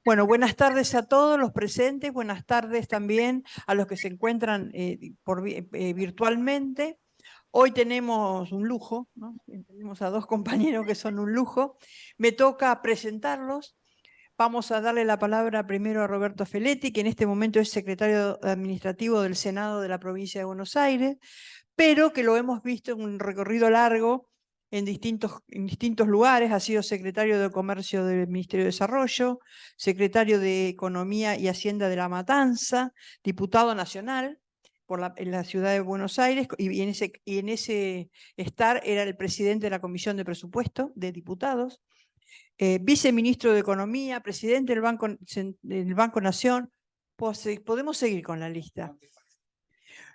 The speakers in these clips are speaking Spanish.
Bueno, buenas tardes a todos los presentes, buenas tardes también a los que se encuentran virtualmente. Hoy tenemos un lujo, ¿no? Tenemos a dos compañeros que son un lujo. Me toca presentarlos. Vamos a darle la palabra primero a Roberto Feletti, que en este momento es secretario administrativo del Senado de la provincia de Buenos Aires, pero que lo hemos visto en un recorrido largo en distintos lugares. Ha sido secretario de Comercio del Ministerio de Desarrollo, secretario de Economía y Hacienda de La Matanza, diputado nacional en la ciudad de Buenos Aires, y en ese estar era el presidente de la Comisión de Presupuesto de Diputados, viceministro de Economía, presidente del Banco Nación. Podemos seguir con la lista.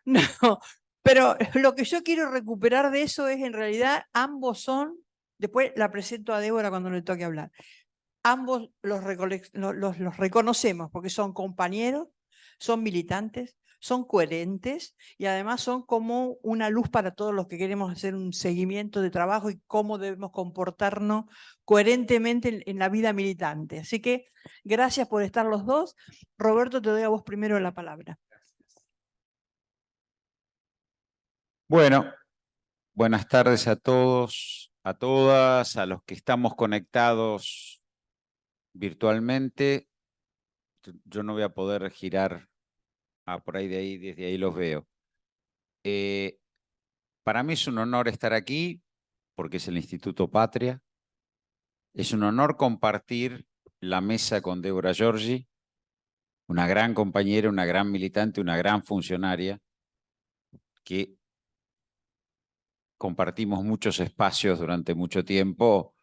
No, pero lo que yo quiero recuperar de eso es, en realidad, ambos son, después la presento a Débora cuando le toque hablar, ambos los reconocemos porque son compañeros, son militantes, son coherentes y además son como una luz para todos los que queremos hacer un seguimiento de trabajo y cómo debemos comportarnos coherentemente en la vida militante. Así que gracias por estar los dos. Roberto, te doy a vos primero la palabra. Bueno, buenas tardes a todos, a todas, a los que estamos conectados virtualmente. Yo no voy a poder girar por ahí de ahí, desde ahí los veo. Para mí es un honor estar aquí porque es el Instituto Patria. Es un honor compartir la mesa con Débora Giorgi, una gran compañera, una gran militante, una gran funcionaria que compartimos muchos espacios durante mucho tiempo,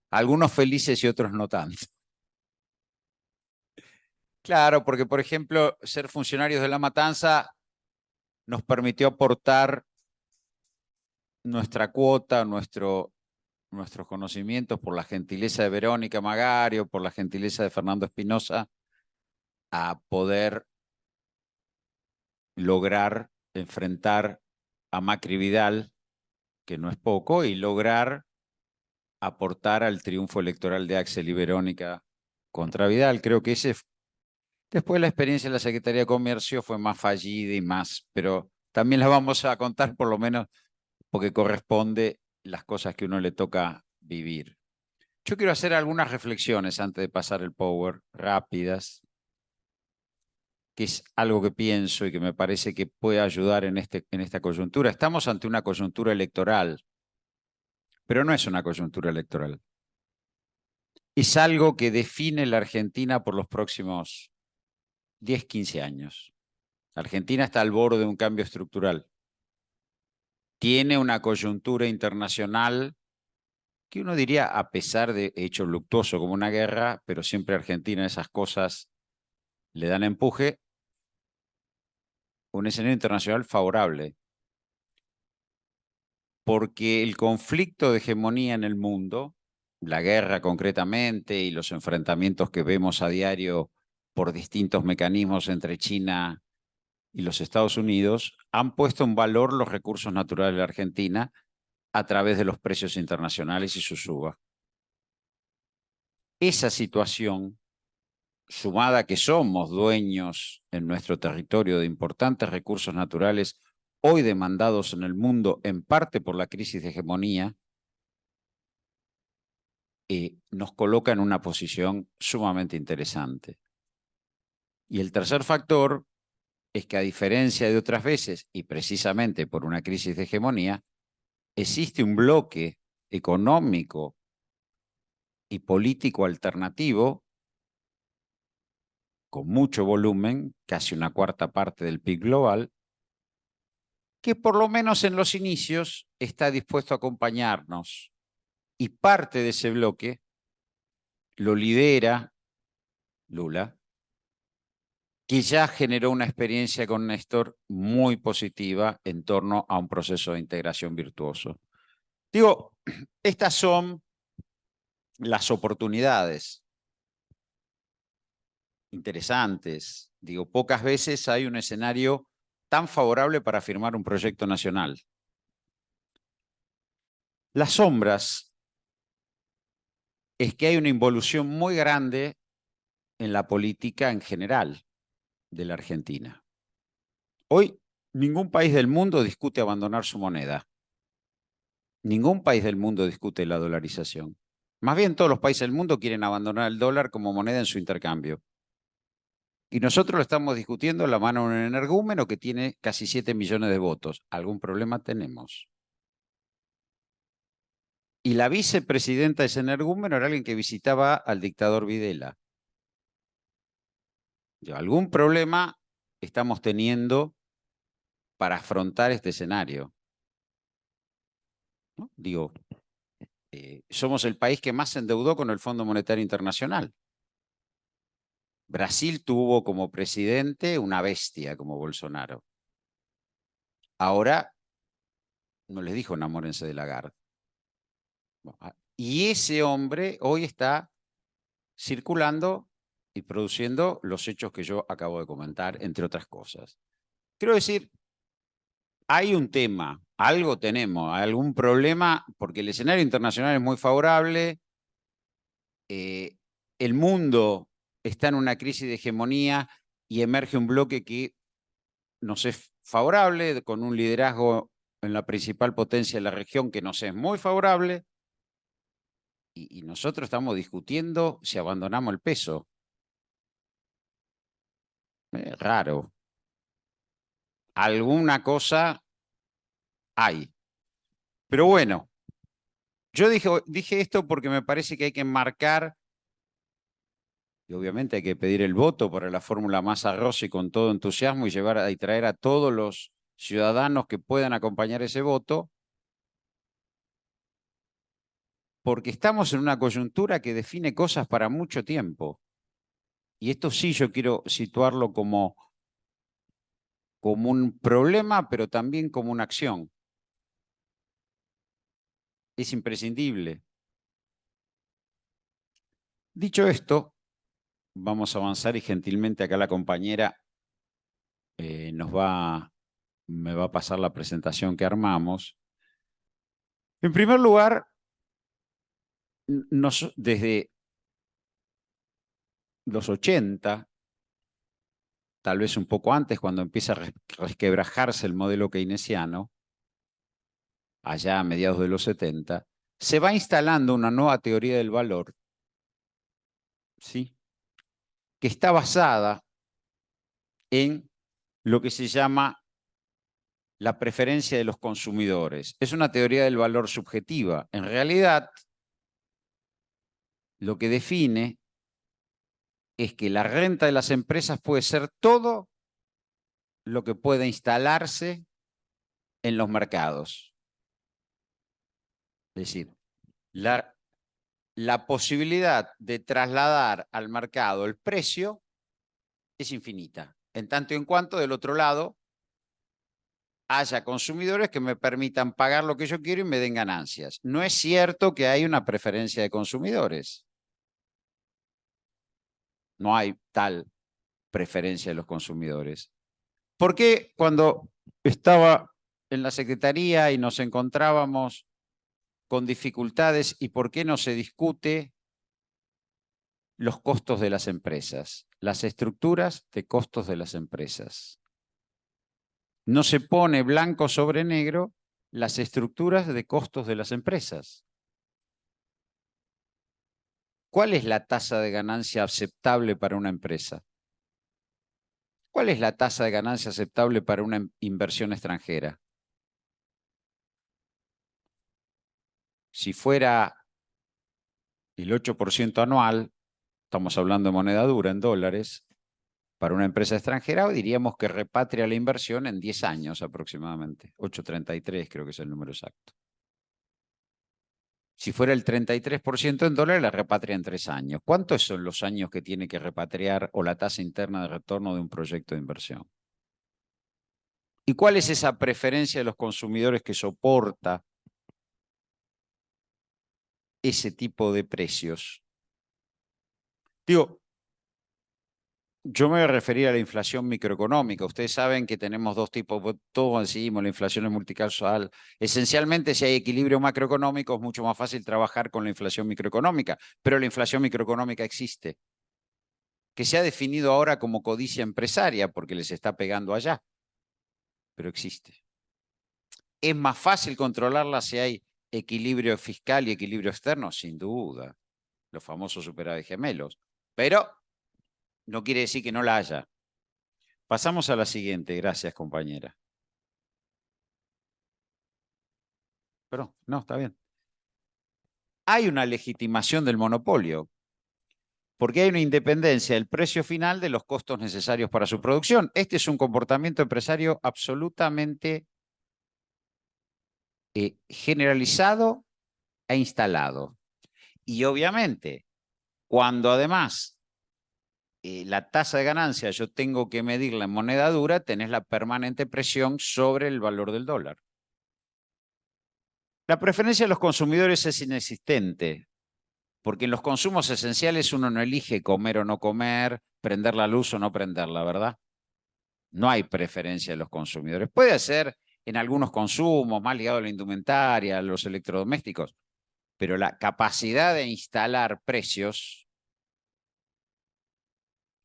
algunos felices y otros no tanto. Claro, porque por ejemplo, ser funcionarios de La Matanza nos permitió aportar nuestra cuota, nuestros conocimientos por la gentileza de Verónica Magario, por la gentileza de Fernando Espinosa, a poder lograr enfrentar a Macri Vidal, que no es poco, y lograr aportar al triunfo electoral de Axel y Verónica contra Vidal. Creo que después la experiencia en la Secretaría de Comercio fue más fallida y más, pero también la vamos a contar por lo menos porque corresponde las cosas que uno le toca vivir. Yo quiero hacer algunas reflexiones antes de pasar el power, rápidas, que es algo que pienso y que me parece que puede ayudar en esta coyuntura. Estamos ante una coyuntura electoral, pero no es una coyuntura electoral. Es algo que define la Argentina por los próximos 10, 15 años. La Argentina está al borde de un cambio estructural. Tiene una coyuntura internacional que uno diría, a pesar de hecho luctuoso como una guerra, pero siempre Argentina esas cosas le dan empuje, un escenario internacional favorable. Porque el conflicto de hegemonía en el mundo, la guerra concretamente y los enfrentamientos que vemos a diario por distintos mecanismos entre China y los Estados Unidos, han puesto en valor los recursos naturales de la Argentina a través de los precios internacionales y su suba. Esa situación, sumada a que somos dueños en nuestro territorio de importantes recursos naturales hoy demandados en el mundo en parte por la crisis de hegemonía, nos coloca en una posición sumamente interesante. Y el tercer factor es que, a diferencia de otras veces, y precisamente por una crisis de hegemonía, existe un bloque económico y político alternativo con mucho volumen, casi una cuarta parte del PIB global, que por lo menos en los inicios está dispuesto a acompañarnos. Y parte de ese bloque lo lidera Lula, que ya generó una experiencia con Néstor muy positiva en torno a un proceso de integración virtuoso. Digo, estas son las oportunidades interesantes. Digo, pocas veces hay un escenario tan favorable para firmar un proyecto nacional. Las sombras es que hay una involución muy grande en la política en general de la Argentina. Hoy ningún país del mundo discute abandonar su moneda. Ningún país del mundo discute la dolarización. Más bien todos los países del mundo quieren abandonar el dólar como moneda en su intercambio. Y nosotros lo estamos discutiendo a la mano de un energúmeno que tiene casi 7 millones de votos. ¿Algún problema tenemos? Y la vicepresidenta de ese energúmeno era alguien que visitaba al dictador Videla. Algún problema estamos teniendo para afrontar este escenario, ¿no? Digo, somos el país que más se endeudó con el Fondo Monetario Internacional. Brasil tuvo como presidente una bestia como Bolsonaro. Ahora no les dijo enamórense de Lagarde. Y ese hombre hoy está circulando y produciendo los hechos que yo acabo de comentar, entre otras cosas. Quiero decir, hay un tema, algo tenemos, algún problema, porque el escenario internacional es muy favorable, el mundo está en una crisis de hegemonía y emerge un bloque que nos es favorable, con un liderazgo en la principal potencia de la región que nos es muy favorable, y nosotros estamos discutiendo si abandonamos el peso. Raro. Alguna cosa hay. Pero bueno, yo dije esto porque me parece que hay que enmarcar, y obviamente hay que pedir el voto para la fórmula Massa Rossi con todo entusiasmo y llevar y traer a todos los ciudadanos que puedan acompañar ese voto, porque estamos en una coyuntura que define cosas para mucho tiempo. Y esto sí yo quiero situarlo como un problema, pero también como una acción. Es imprescindible. Dicho esto, vamos a avanzar y gentilmente acá la compañera me va a pasar la presentación que armamos. En primer lugar, desde los 80, tal vez un poco antes, cuando empieza a resquebrajarse el modelo keynesiano, allá a mediados de los 70, se va instalando una nueva teoría del valor, ¿sí?, que está basada en lo que se llama la preferencia de los consumidores. Es una teoría del valor subjetiva. En realidad, lo que define es que la renta de las empresas puede ser todo lo que pueda instalarse en los mercados. Es decir, la posibilidad de trasladar al mercado el precio es infinita, en tanto y en cuanto del otro lado haya consumidores que me permitan pagar lo que yo quiero y me den ganancias. No es cierto que hay una preferencia de consumidores. No hay tal preferencia de los consumidores. ¿Por qué cuando estaba en la Secretaría y nos encontrábamos con dificultades y por qué no se discute los costos de las empresas, las estructuras de costos de las empresas? No se pone blanco sobre negro las estructuras de costos de las empresas. ¿Cuál es la tasa de ganancia aceptable para una empresa? ¿Cuál es la tasa de ganancia aceptable para una inversión extranjera? Si fuera el 8% anual, estamos hablando de moneda dura en dólares, para una empresa extranjera diríamos que repatria la inversión en 10 años aproximadamente. 8,33 creo que es el número exacto. Si fuera el 33% en dólares, la repatria en 3 años. ¿Cuántos son los años que tiene que repatriar o la tasa interna de retorno de un proyecto de inversión? ¿Y cuál es esa preferencia de los consumidores que soporta ese tipo de precios? Digo, yo me voy a referir a la inflación microeconómica. Ustedes saben que tenemos dos tipos, todos decimos la inflación es multicausal. Esencialmente, si hay equilibrio macroeconómico, es mucho más fácil trabajar con la inflación microeconómica, pero la inflación microeconómica existe. que se ha definido ahora como codicia empresaria porque les está pegando allá, pero existe. ¿Es más fácil controlarla si hay equilibrio fiscal y equilibrio externo? Sin duda, los famosos superávit gemelos, pero no quiere decir que no la haya. Pasamos a la siguiente, gracias compañera. Pero no, está bien. Hay una legitimación del monopolio, porque hay una independencia del precio final de los costos necesarios para su producción. Este es un comportamiento empresario absolutamente generalizado e instalado. Y obviamente, cuando además la tasa de ganancia yo tengo que medirla en moneda dura, tenés la permanente presión sobre el valor del dólar. La preferencia de los consumidores es inexistente, porque en los consumos esenciales uno no elige comer o no comer, prender la luz o no prenderla, ¿verdad? No hay preferencia de los consumidores. Puede ser en algunos consumos, más ligado a la indumentaria, a los electrodomésticos, pero la capacidad de instalar precios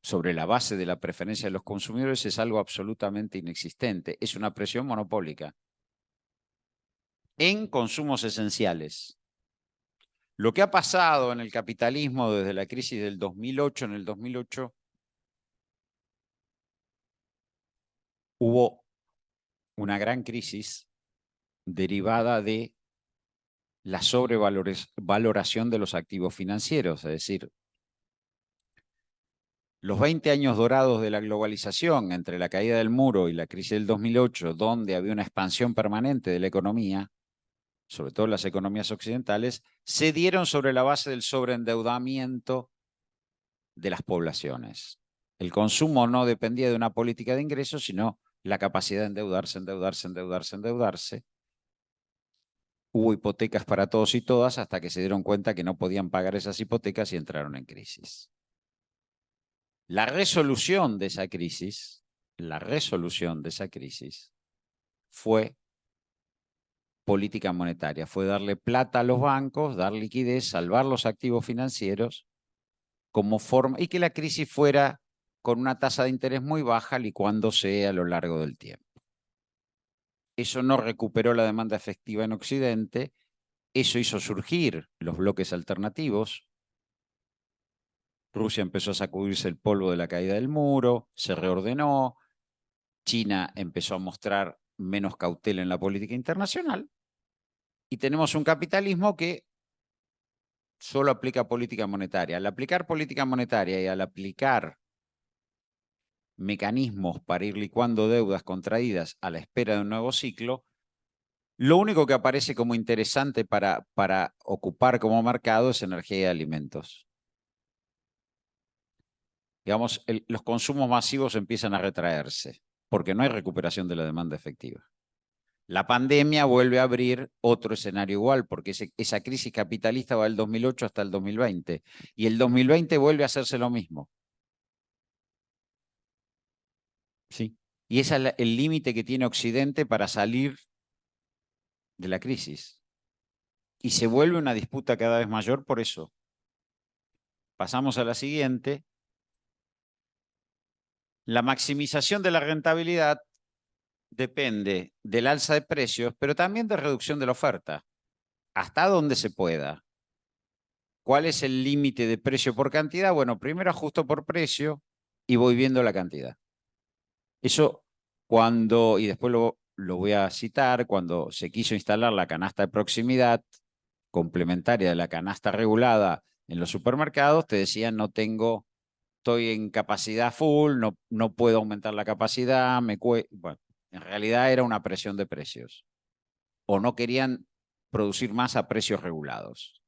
sobre la base de la preferencia de los consumidores es algo absolutamente inexistente. Es una presión monopólica en consumos esenciales. Lo que ha pasado en el capitalismo desde la crisis del 2008, en el 2008 hubo una gran crisis derivada de la sobrevaloración de los activos financieros, es decir, los 20 años dorados de la globalización entre la caída del muro y la crisis del 2008, donde había una expansión permanente de la economía, sobre todo las economías occidentales, se dieron sobre la base del sobreendeudamiento de las poblaciones. El consumo no dependía de una política de ingresos, sino la capacidad de endeudarse. Hubo hipotecas para todos y todas hasta que se dieron cuenta que no podían pagar esas hipotecas y entraron en crisis. La resolución de esa crisis fue política monetaria, fue darle plata a los bancos, dar liquidez, salvar los activos financieros como forma y que la crisis fuera con una tasa de interés muy baja licuándose a lo largo del tiempo. Eso no recuperó la demanda efectiva en Occidente, eso hizo surgir los bloques alternativos. Rusia empezó a sacudirse el polvo de la caída del muro, se reordenó, China empezó a mostrar menos cautela en la política internacional y tenemos un capitalismo que solo aplica política monetaria. Al aplicar política monetaria y al aplicar mecanismos para ir licuando deudas contraídas a la espera de un nuevo ciclo, lo único que aparece como interesante para ocupar como mercado es energía y alimentos. Digamos, los consumos masivos empiezan a retraerse porque no hay recuperación de la demanda efectiva. La pandemia vuelve a abrir otro escenario igual, porque esa crisis capitalista va del 2008 hasta el 2020, y el 2020 vuelve a hacerse lo mismo. ¿Sí? Y ese es el límite que tiene Occidente para salir de la crisis. Y se vuelve una disputa cada vez mayor por eso. Pasamos a la siguiente. La maximización de la rentabilidad depende del alza de precios, pero también de reducción de la oferta, hasta donde se pueda. ¿Cuál es el límite de precio por cantidad? Bueno, primero ajusto por precio y voy viendo la cantidad. Eso cuando, y después lo voy a citar, cuando se quiso instalar la canasta de proximidad complementaria de la canasta regulada en los supermercados, te decían estoy en capacidad full, no puedo aumentar la capacidad, bueno, en realidad era una presión de precios. O no querían producir más a precios regulados.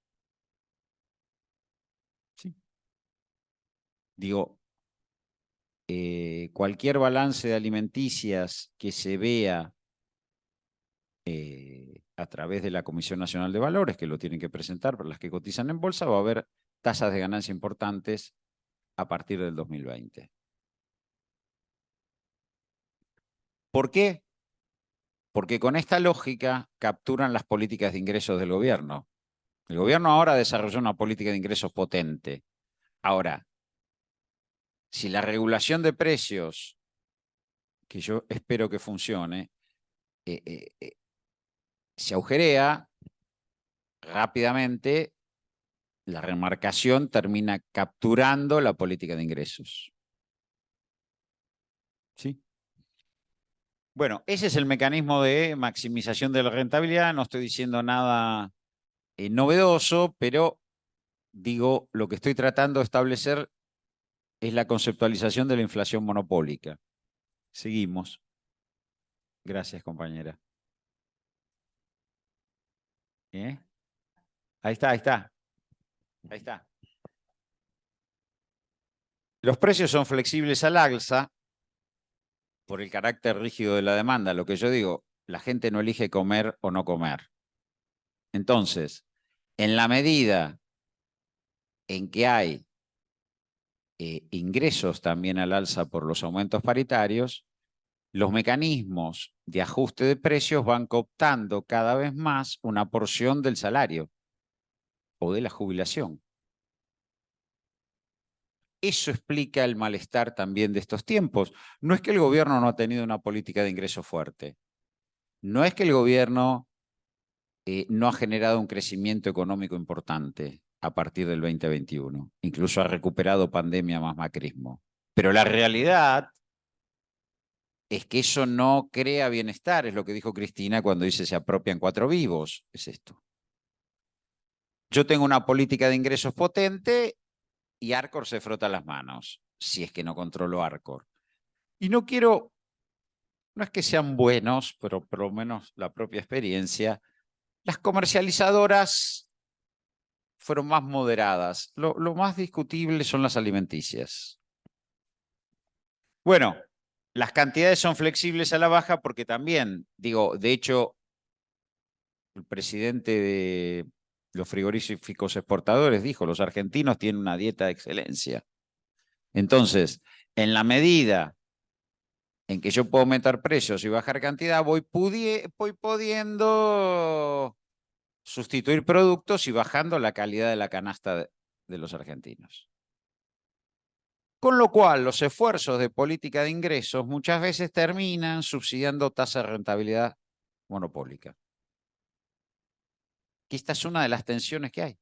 Sí. Digo, cualquier balance de alimenticias que se vea a través de la Comisión Nacional de Valores, que lo tienen que presentar para las que cotizan en bolsa, va a haber tasas de ganancia importantes a partir del 2020. ¿Por qué? Porque con esta lógica capturan las políticas de ingresos del gobierno. El gobierno ahora desarrolló una política de ingresos potente. Ahora, si la regulación de precios, que yo espero que funcione, se agujerea rápidamente, la remarcación termina capturando la política de ingresos. ¿Sí? Bueno, ese es el mecanismo de maximización de la rentabilidad. No estoy diciendo nada novedoso, pero digo, lo que estoy tratando de establecer es la conceptualización de la inflación monopólica. Seguimos. Gracias, compañera. ¿Eh? Ahí está, ahí está. Ahí está. Los precios son flexibles al alza por el carácter rígido de la demanda. Lo que yo digo, la gente no elige comer o no comer. Entonces, en la medida en que hay ingresos también al alza por los aumentos paritarios, los mecanismos de ajuste de precios van cooptando cada vez más una porción del salario o de la jubilación. Eso explica el malestar también de estos tiempos. No es que el gobierno no ha tenido una política de ingreso fuerte. No es que el gobierno no ha generado un crecimiento económico importante a partir del 2021. Incluso ha recuperado pandemia más macrismo. Pero la realidad es que eso no crea bienestar, es lo que dijo Cristina cuando dice se apropian cuatro vivos. Es esto. Yo tengo una política de ingresos potente y Arcor se frota las manos, si es que no controlo Arcor. Y no quiero, no es que sean buenos, pero por lo menos la propia experiencia, las comercializadoras fueron más moderadas. Lo más discutible son las alimenticias. Bueno, las cantidades son flexibles a la baja porque también, digo, de hecho, el presidente de los frigoríficos exportadores dijo, los argentinos tienen una dieta de excelencia. Entonces, en la medida en que yo puedo aumentar precios y bajar cantidad, voy pudiendo sustituir productos y bajando la calidad de la canasta de los argentinos. Con lo cual, los esfuerzos de política de ingresos muchas veces terminan subsidiando tasas de rentabilidad monopólica. Que esta es una de las tensiones que hay.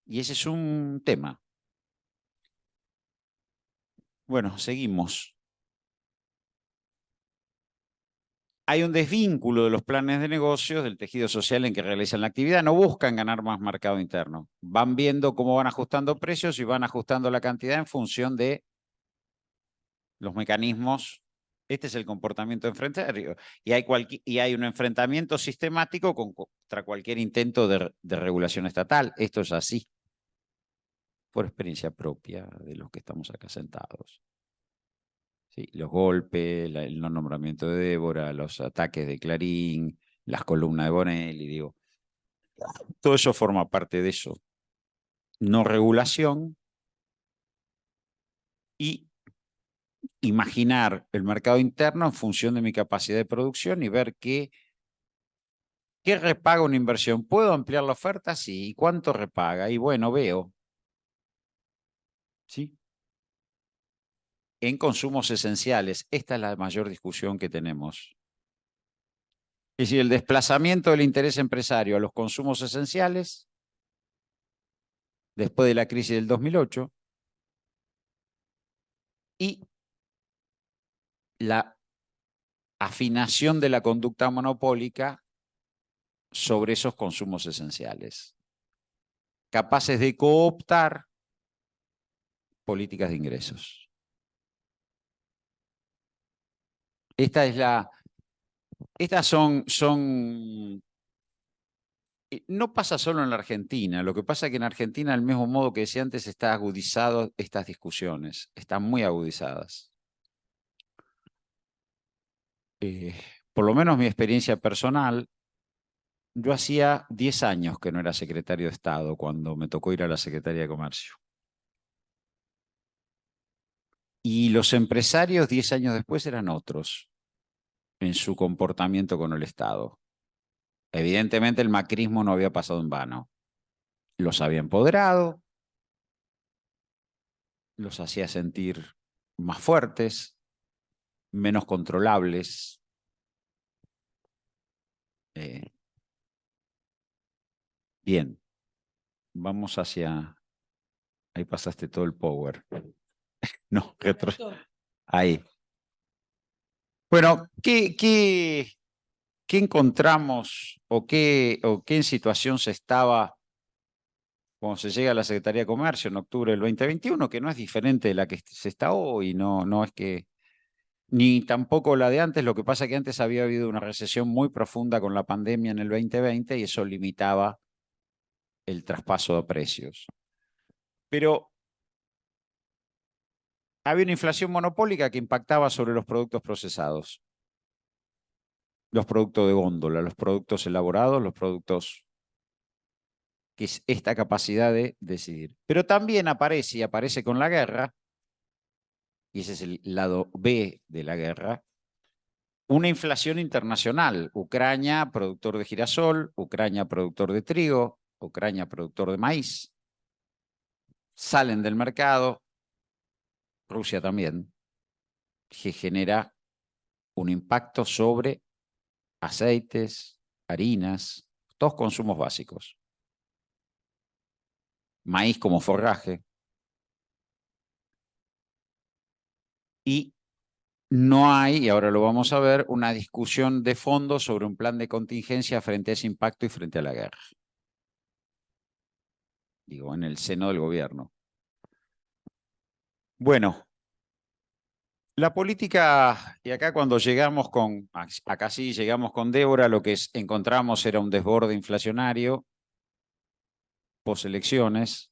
Y ese es un tema. Bueno, seguimos. Hay un desvínculo de los planes de negocios del tejido social en que realizan la actividad. No buscan ganar más mercado interno. Van viendo cómo van ajustando precios y van ajustando la cantidad en función de los mecanismos. Este es el comportamiento enfrentario. Y hay un enfrentamiento sistemático contra cualquier intento de regulación estatal. Esto es así, por experiencia propia de los que estamos acá sentados. Sí, los golpes, el no nombramiento de Débora, los ataques de Clarín, las columnas de Bonelli, digo, todo eso forma parte de eso. No regulación y imaginar el mercado interno en función de mi capacidad de producción y ver qué repaga una inversión. ¿Puedo ampliar la oferta? Sí. ¿Y cuánto repaga? Y bueno, veo. ¿Sí? En consumos esenciales, esta es la mayor discusión que tenemos. Es decir, el desplazamiento del interés empresario a los consumos esenciales después de la crisis del 2008 y la afinación de la conducta monopólica sobre esos consumos esenciales, capaces de cooptar políticas de ingresos. Estas son, no pasa solo en la Argentina, lo que pasa es que en Argentina, al mismo modo que decía antes, está agudizado estas discusiones, están muy agudizadas. Por lo menos mi experiencia personal, yo hacía 10 años que no era secretario de Estado cuando me tocó ir a la Secretaría de Comercio. Y los empresarios 10 años después eran otros en su comportamiento con el Estado. Evidentemente el macrismo no había pasado en vano. Los había empoderado, los hacía sentir más fuertes, menos controlables. Bien, vamos hacia... Ahí pasaste todo el power. No, ahí. Bueno, ¿qué encontramos o qué en situación se estaba cuando se llega a la Secretaría de Comercio en octubre del 2021, que no es diferente de la que se está hoy, no es que, ni tampoco la de antes, lo que pasa es que antes había habido una recesión muy profunda con la pandemia en el 2020 y eso limitaba el traspaso de precios. Pero había una inflación monopólica que impactaba sobre los productos procesados, los productos de góndola, los productos elaborados, los productos que es esta capacidad de decidir. Pero también aparece, y aparece con la guerra, y ese es el lado B de la guerra, una inflación internacional. Ucrania, productor de girasol, Ucrania, productor de trigo, Ucrania, productor de maíz, salen del mercado, Rusia también, que genera un impacto sobre aceites, harinas, todos consumos básicos. Maíz como forraje. Y no hay, y ahora lo vamos a ver, una discusión de fondo sobre un plan de contingencia frente a ese impacto y frente a la guerra. Digo, en el seno del gobierno. Bueno, la política, y acá cuando llegamos con, acá sí llegamos con Débora, lo que encontramos era un desborde inflacionario post-elecciones,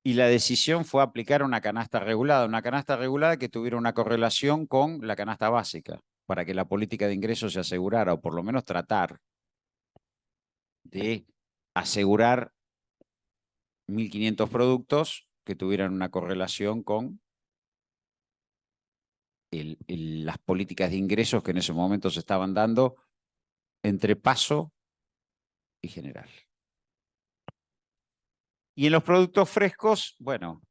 y la decisión fue aplicar una canasta regulada que tuviera una correlación con la canasta básica, para que la política de ingresos se asegurara, o por lo menos tratar de asegurar 1.500 productos que tuvieran una correlación con las políticas de ingresos que en ese momento se estaban dando entre Paso y General. Y en los productos frescos, bueno,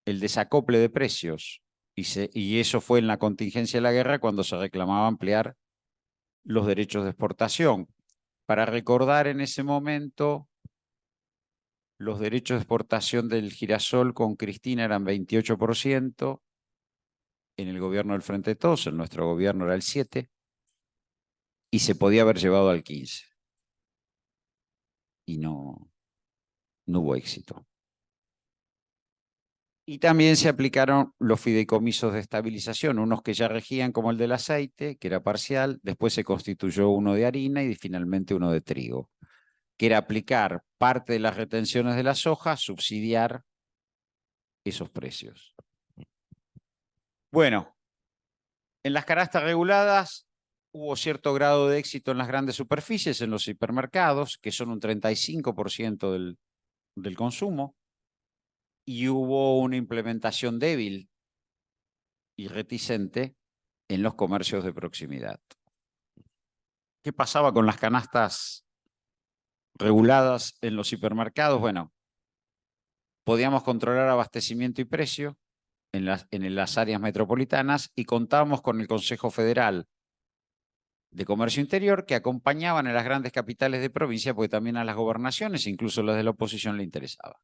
el desacople de precios. Y eso fue en la contingencia de la guerra cuando se reclamaba ampliar los derechos de exportación. Para recordar en ese momento, los derechos de exportación del girasol con Cristina eran 28%, en el gobierno del Frente de Todos, en nuestro gobierno era el 7%, y se podía haber llevado al 15%. Y no hubo éxito. Y también se aplicaron los fideicomisos de estabilización, unos que ya regían como el del aceite, que era parcial, después se constituyó uno de harina y finalmente uno de trigo, que era aplicar parte de las retenciones de la soja, subsidiar esos precios. Bueno, en las canastas reguladas hubo cierto grado de éxito en las grandes superficies, en los hipermercados, que son un 35% del consumo, y hubo una implementación débil y reticente en los comercios de proximidad. ¿Qué pasaba con las canastas reguladas en los hipermercados? Bueno, podíamos controlar abastecimiento y precio en las áreas metropolitanas y contábamos con el Consejo Federal de Comercio Interior que acompañaban a las grandes capitales de provincia, porque también a las gobernaciones, incluso las de la oposición, le interesaba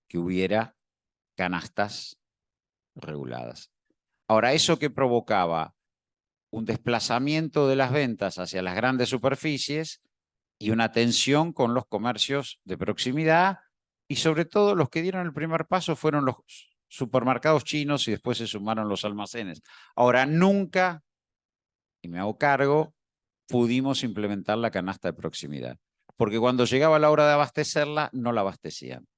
que hubiera canastas reguladas. Ahora, ¿eso qué provocaba? Un desplazamiento de las ventas hacia las grandes superficies y una tensión con los comercios de proximidad, y sobre todo los que dieron el primer paso fueron los supermercados chinos y después se sumaron los almacenes. Ahora, nunca, y me hago cargo, pudimos implementar la canasta de proximidad, porque cuando llegaba la hora de abastecerla, no la abastecían.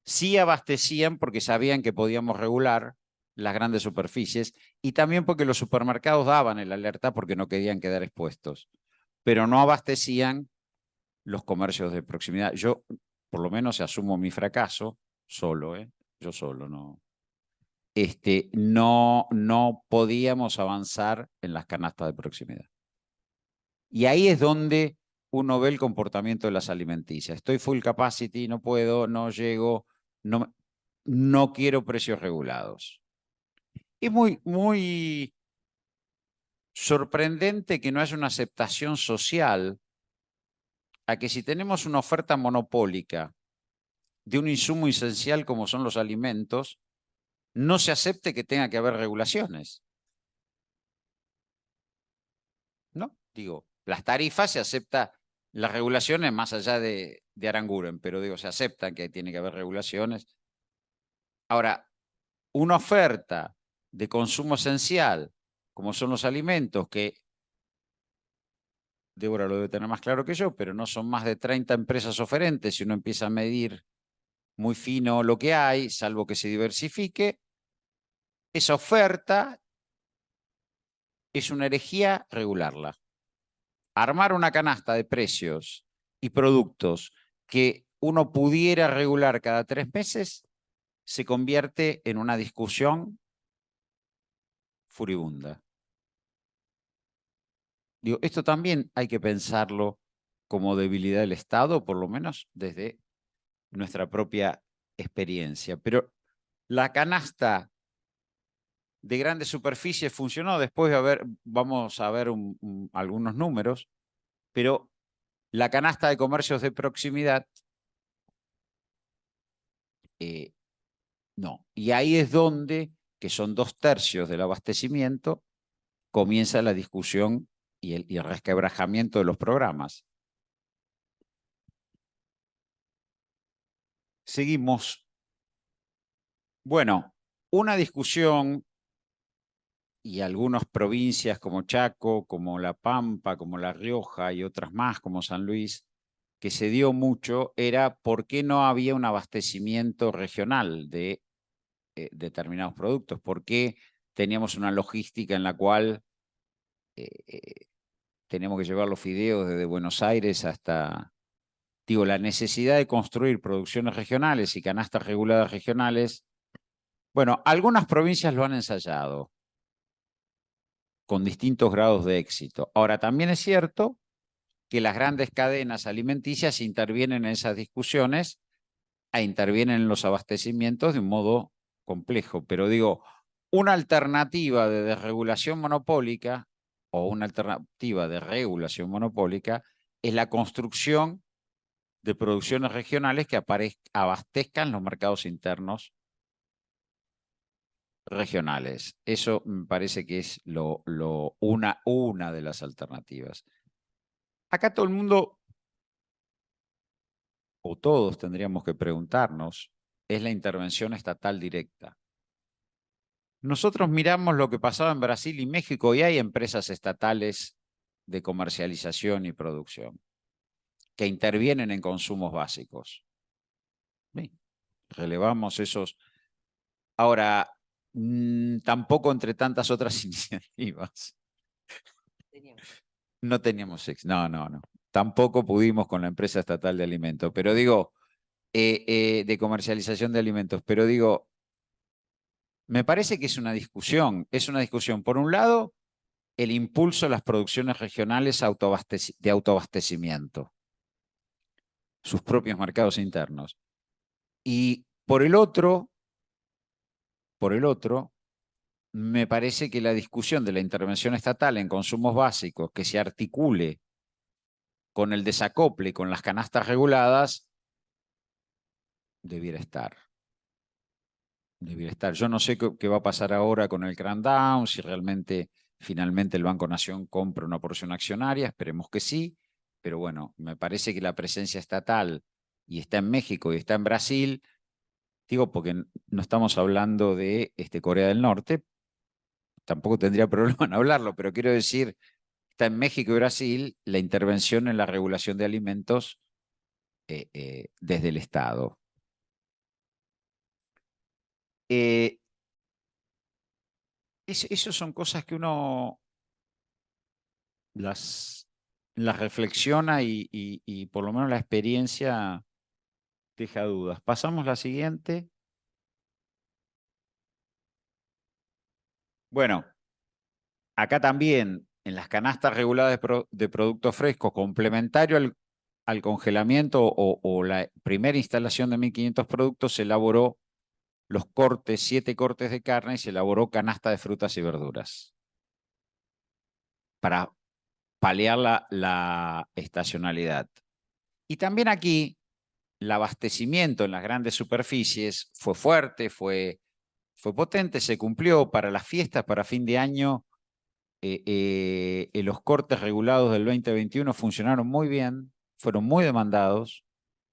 Sí abastecían porque sabían que podíamos regular las grandes superficies y también porque los supermercados daban el alerta porque no querían quedar expuestos, pero no abastecían los comercios de proximidad. Yo, por lo menos, asumo mi fracaso solo, yo solo, no. No podíamos avanzar en las canastas de proximidad. Y ahí es donde uno ve el comportamiento de las alimenticias. Estoy full capacity, no puedo, no llego, no quiero precios regulados. Es muy sorprendente que no haya una aceptación social a que si tenemos una oferta monopólica de un insumo esencial como son los alimentos, no se acepte que tenga que haber regulaciones. ¿No? Digo, las tarifas se acepta, las regulaciones más allá de Aranguren, pero digo, se aceptan que tiene que haber regulaciones. Ahora, una oferta de consumo esencial, como son los alimentos, que Débora lo debe tener más claro que yo, pero no son más de 30 empresas oferentes, si uno empieza a medir muy fino lo que hay, salvo que se diversifique, esa oferta es una herejía regularla. Armar una canasta de precios y productos que uno pudiera regular cada 3 meses se convierte en una discusión furibunda. Digo, esto también hay que pensarlo como debilidad del Estado, por lo menos desde nuestra propia experiencia. Pero la canasta de grandes superficies funcionó, después vamos a ver algunos números, pero la canasta de comercios de proximidad, no. Y ahí es donde, que son 2/3 del abastecimiento, comienza la discusión y el resquebrajamiento de los programas. Seguimos. Bueno, una discusión y algunas provincias como Chaco, como La Pampa, como La Rioja y otras más como San Luis, que se dio mucho, era por qué no había un abastecimiento regional de determinados productos, por qué teníamos una logística en la cual tenemos que llevar los fideos desde Buenos Aires hasta, digo, la necesidad de construir producciones regionales y canastas reguladas regionales. Bueno, algunas provincias lo han ensayado con distintos grados de éxito. Ahora, también es cierto que las grandes cadenas alimenticias intervienen en esas discusiones e intervienen en los abastecimientos de un modo complejo. Pero digo, una alternativa de desregulación monopólica o una alternativa de regulación monopólica es la construcción de producciones regionales que abastezcan los mercados internos regionales. Eso me parece que es una de las alternativas. Acá todo el mundo, o todos tendríamos que preguntarnos, es la intervención estatal directa. Nosotros miramos lo que pasaba en Brasil y México y hay empresas estatales de comercialización y producción que intervienen en consumos básicos. Bien, relevamos esos. Ahora, tampoco entre tantas otras iniciativas. No teníamos éxito. No. Tampoco pudimos con la empresa estatal de alimentos, pero digo, de comercialización de alimentos, pero digo, me parece que es una discusión. Es una discusión, por un lado, el impulso a las producciones regionales de autoabastecimiento, sus propios mercados internos. Y por el otro, me parece que la discusión de la intervención estatal en consumos básicos que se articule con el desacople y con las canastas reguladas debiera estar. Debiera estar. Yo no sé qué va a pasar ahora con el crackdown, si realmente finalmente el Banco Nación compra una porción accionaria, esperemos que sí, pero bueno, me parece que la presencia estatal, y está en México y está en Brasil, digo porque no estamos hablando de Corea del Norte, tampoco tendría problema en hablarlo, pero quiero decir, está en México y Brasil la intervención en la regulación de alimentos desde el Estado. Esas son cosas que uno las reflexiona y por lo menos la experiencia deja dudas. Pasamos la siguiente. Bueno, acá también en las canastas reguladas de productos frescos, complementario al congelamiento o la primera instalación de 1.500 productos, se elaboró los cortes, 7 cortes de carne, y se elaboró canasta de frutas y verduras para paliar la estacionalidad. Y también aquí el abastecimiento en las grandes superficies fue fuerte, fue potente, se cumplió para las fiestas, para fin de año. Los cortes regulados del 2021 funcionaron muy bien, fueron muy demandados,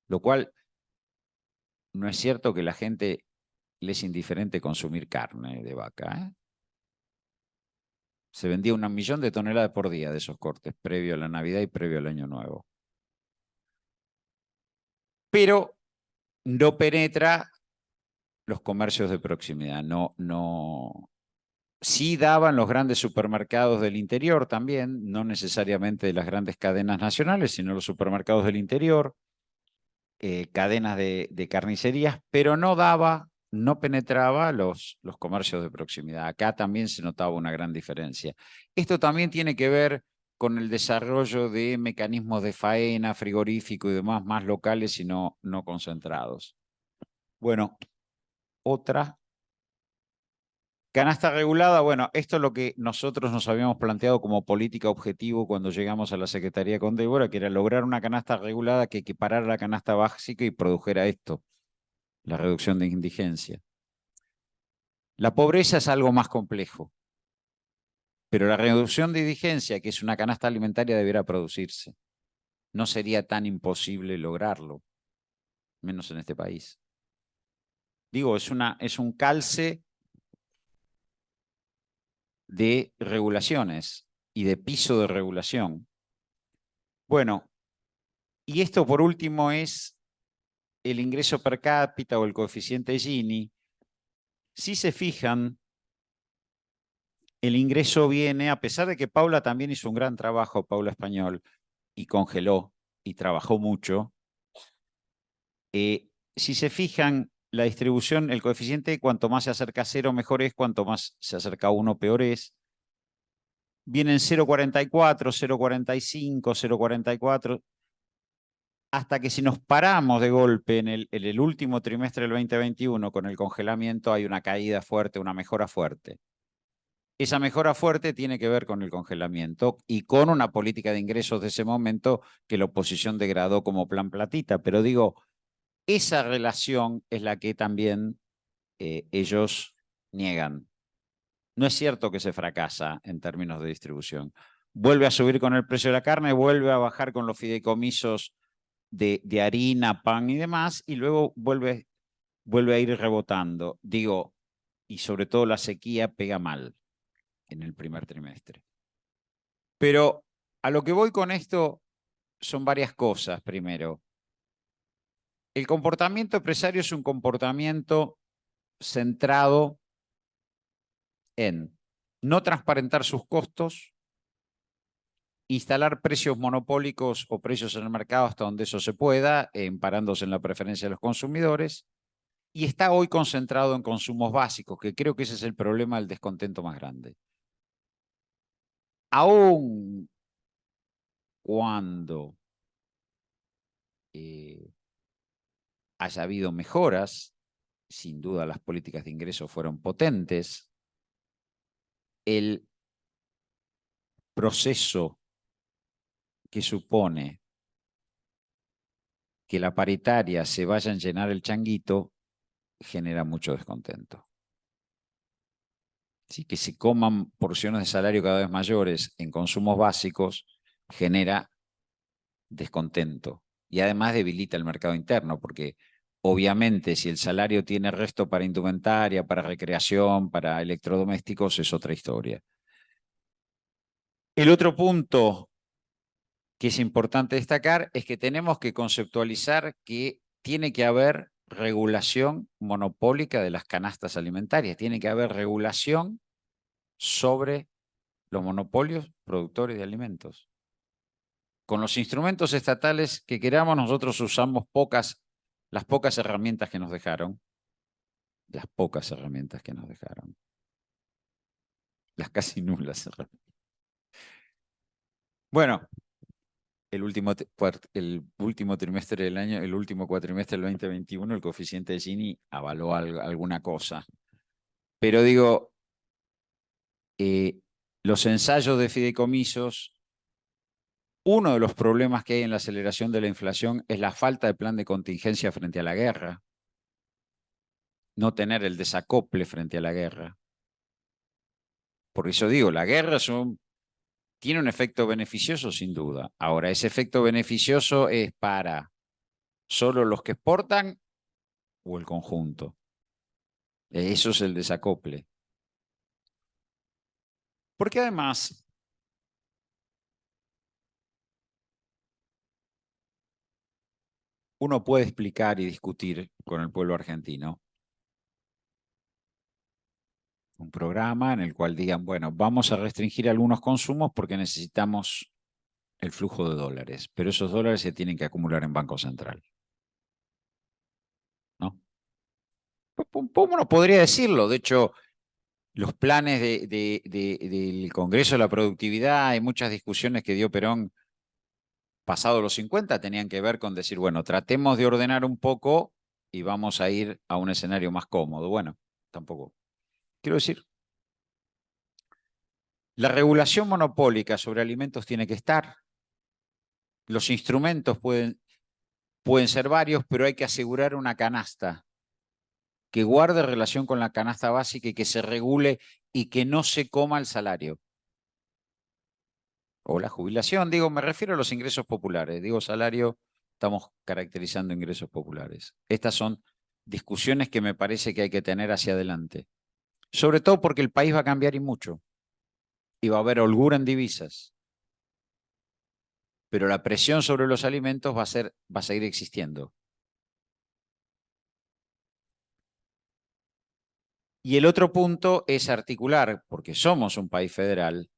lo cual no es cierto que la gente le es indiferente consumir carne de vaca, ¿eh? Se vendía 1.000.000 de toneladas por día de esos cortes, previo a la Navidad y previo al Año Nuevo. Pero no penetra los comercios de proximidad, no. Sí daban los grandes supermercados del interior también, no necesariamente de las grandes cadenas nacionales, sino los supermercados del interior, cadenas de carnicerías, pero no penetraba los comercios de proximidad. Acá también se notaba una gran diferencia. Esto también tiene que ver con el desarrollo de mecanismos de faena, frigorífico y demás más locales y no concentrados. Bueno, otra. Canasta regulada, bueno, esto es lo que nosotros nos habíamos planteado como política objetivo cuando llegamos a la Secretaría con Débora, que era lograr una canasta regulada que equiparara la canasta básica y produjera esto, la reducción de indigencia. La pobreza es algo más complejo, pero la reducción de indigencia, que es una canasta alimentaria, debiera producirse. No sería tan imposible lograrlo, menos en este país. Digo, es un calce de regulaciones y de piso de regulación. Bueno, y esto por último es el ingreso per cápita o el coeficiente Gini. Si se fijan, el ingreso viene, a pesar de que Paula también hizo un gran trabajo, Paula Español, y congeló y trabajó mucho. Si se fijan, la distribución, el coeficiente, cuanto más se acerca a 0, mejor es, cuanto más se acerca a 1, peor es. Vienen 0,44, 0,45, 0,44, hasta que si nos paramos de golpe en el último trimestre del 2021 con el congelamiento, hay una caída fuerte, una mejora fuerte. Esa mejora fuerte tiene que ver con el congelamiento y con una política de ingresos de ese momento que la oposición degradó como plan platita. Pero digo, esa relación es la que también ellos niegan. No es cierto que se fracasa en términos de distribución. Vuelve a subir con el precio de la carne, vuelve a bajar con los fideicomisos de harina, pan y demás, y luego vuelve a ir rebotando. Digo, y sobre todo la sequía pega mal en el primer trimestre. Pero a lo que voy con esto son varias cosas. Primero, el comportamiento empresario es un comportamiento centrado en no transparentar sus costos, instalar precios monopólicos o precios en el mercado hasta donde eso se pueda, emparándose en la preferencia de los consumidores, y está hoy concentrado en consumos básicos, que creo que ese es el problema del descontento más grande. Aún cuando haya habido mejoras, sin duda las políticas de ingresos fueron potentes, el proceso que supone que la paritaria se vaya a llenar el changuito genera mucho descontento. Sí, que se coman porciones de salario cada vez mayores en consumos básicos genera descontento y además debilita el mercado interno, porque obviamente si el salario tiene resto para indumentaria, para recreación, para electrodomésticos, es otra historia. El otro punto que es importante destacar es que tenemos que conceptualizar que tiene que haber regulación monopólica de las canastas alimentarias, tiene que haber regulación sobre los monopolios productores de alimentos. Con los instrumentos estatales que queramos, nosotros usamos las pocas herramientas que nos dejaron, las casi nulas herramientas. Bueno, el último trimestre del año, el último cuatrimestre del 2021, el coeficiente de Gini avaló alguna cosa. Pero digo, los ensayos de fideicomisos, uno de los problemas que hay en la aceleración de la inflación es la falta de plan de contingencia frente a la guerra, no tener el desacople frente a la guerra. Por eso digo, la guerra tiene un efecto beneficioso sin duda. Ahora, ese efecto beneficioso es para solo los que exportan o el conjunto. Eso es el desacople. Porque además, uno puede explicar y discutir con el pueblo argentino un programa en el cual digan, bueno, vamos a restringir algunos consumos porque necesitamos el flujo de dólares, pero esos dólares se tienen que acumular en Banco Central, ¿no? Uno podría decirlo, de hecho, los planes del Congreso de la Productividad, hay muchas discusiones que dio Perón pasado los 50, tenían que ver con decir, bueno, tratemos de ordenar un poco y vamos a ir a un escenario más cómodo. Bueno, tampoco. Quiero decir, la regulación monopólica sobre alimentos tiene que estar. Los instrumentos pueden ser varios, pero hay que asegurar una canasta que guarde relación con la canasta básica y que se regule y que no se coma el salario. O la jubilación, digo, me refiero a los ingresos populares. Digo salario, estamos caracterizando ingresos populares. Estas son discusiones que me parece que hay que tener hacia adelante. Sobre todo porque el país va a cambiar y mucho. Y va a haber holgura en divisas. Pero la presión sobre los alimentos va a seguir existiendo. Y el otro punto es articular, porque somos un país federal,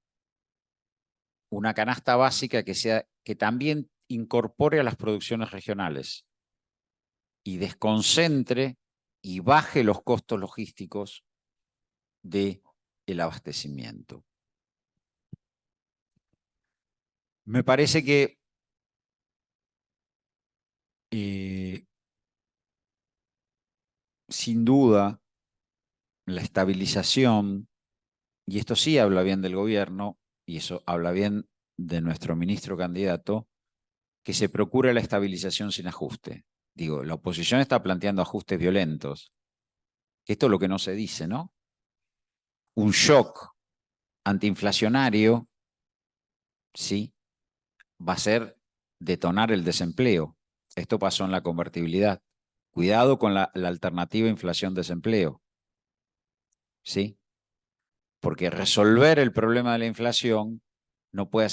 una canasta básica que también incorpore a las producciones regionales y desconcentre y baje los costos logísticos del abastecimiento. Me parece que sin duda la estabilización, y esto sí habla bien del gobierno, y eso habla bien de nuestro ministro candidato, que se procure la estabilización sin ajuste. Digo, la oposición está planteando ajustes violentos. Esto es lo que no se dice, ¿no? Un shock antiinflacionario, sí, va a ser detonar el desempleo. Esto pasó en la convertibilidad. Cuidado con la alternativa inflación-desempleo, ¿sí? Porque resolver el problema de la inflación no puede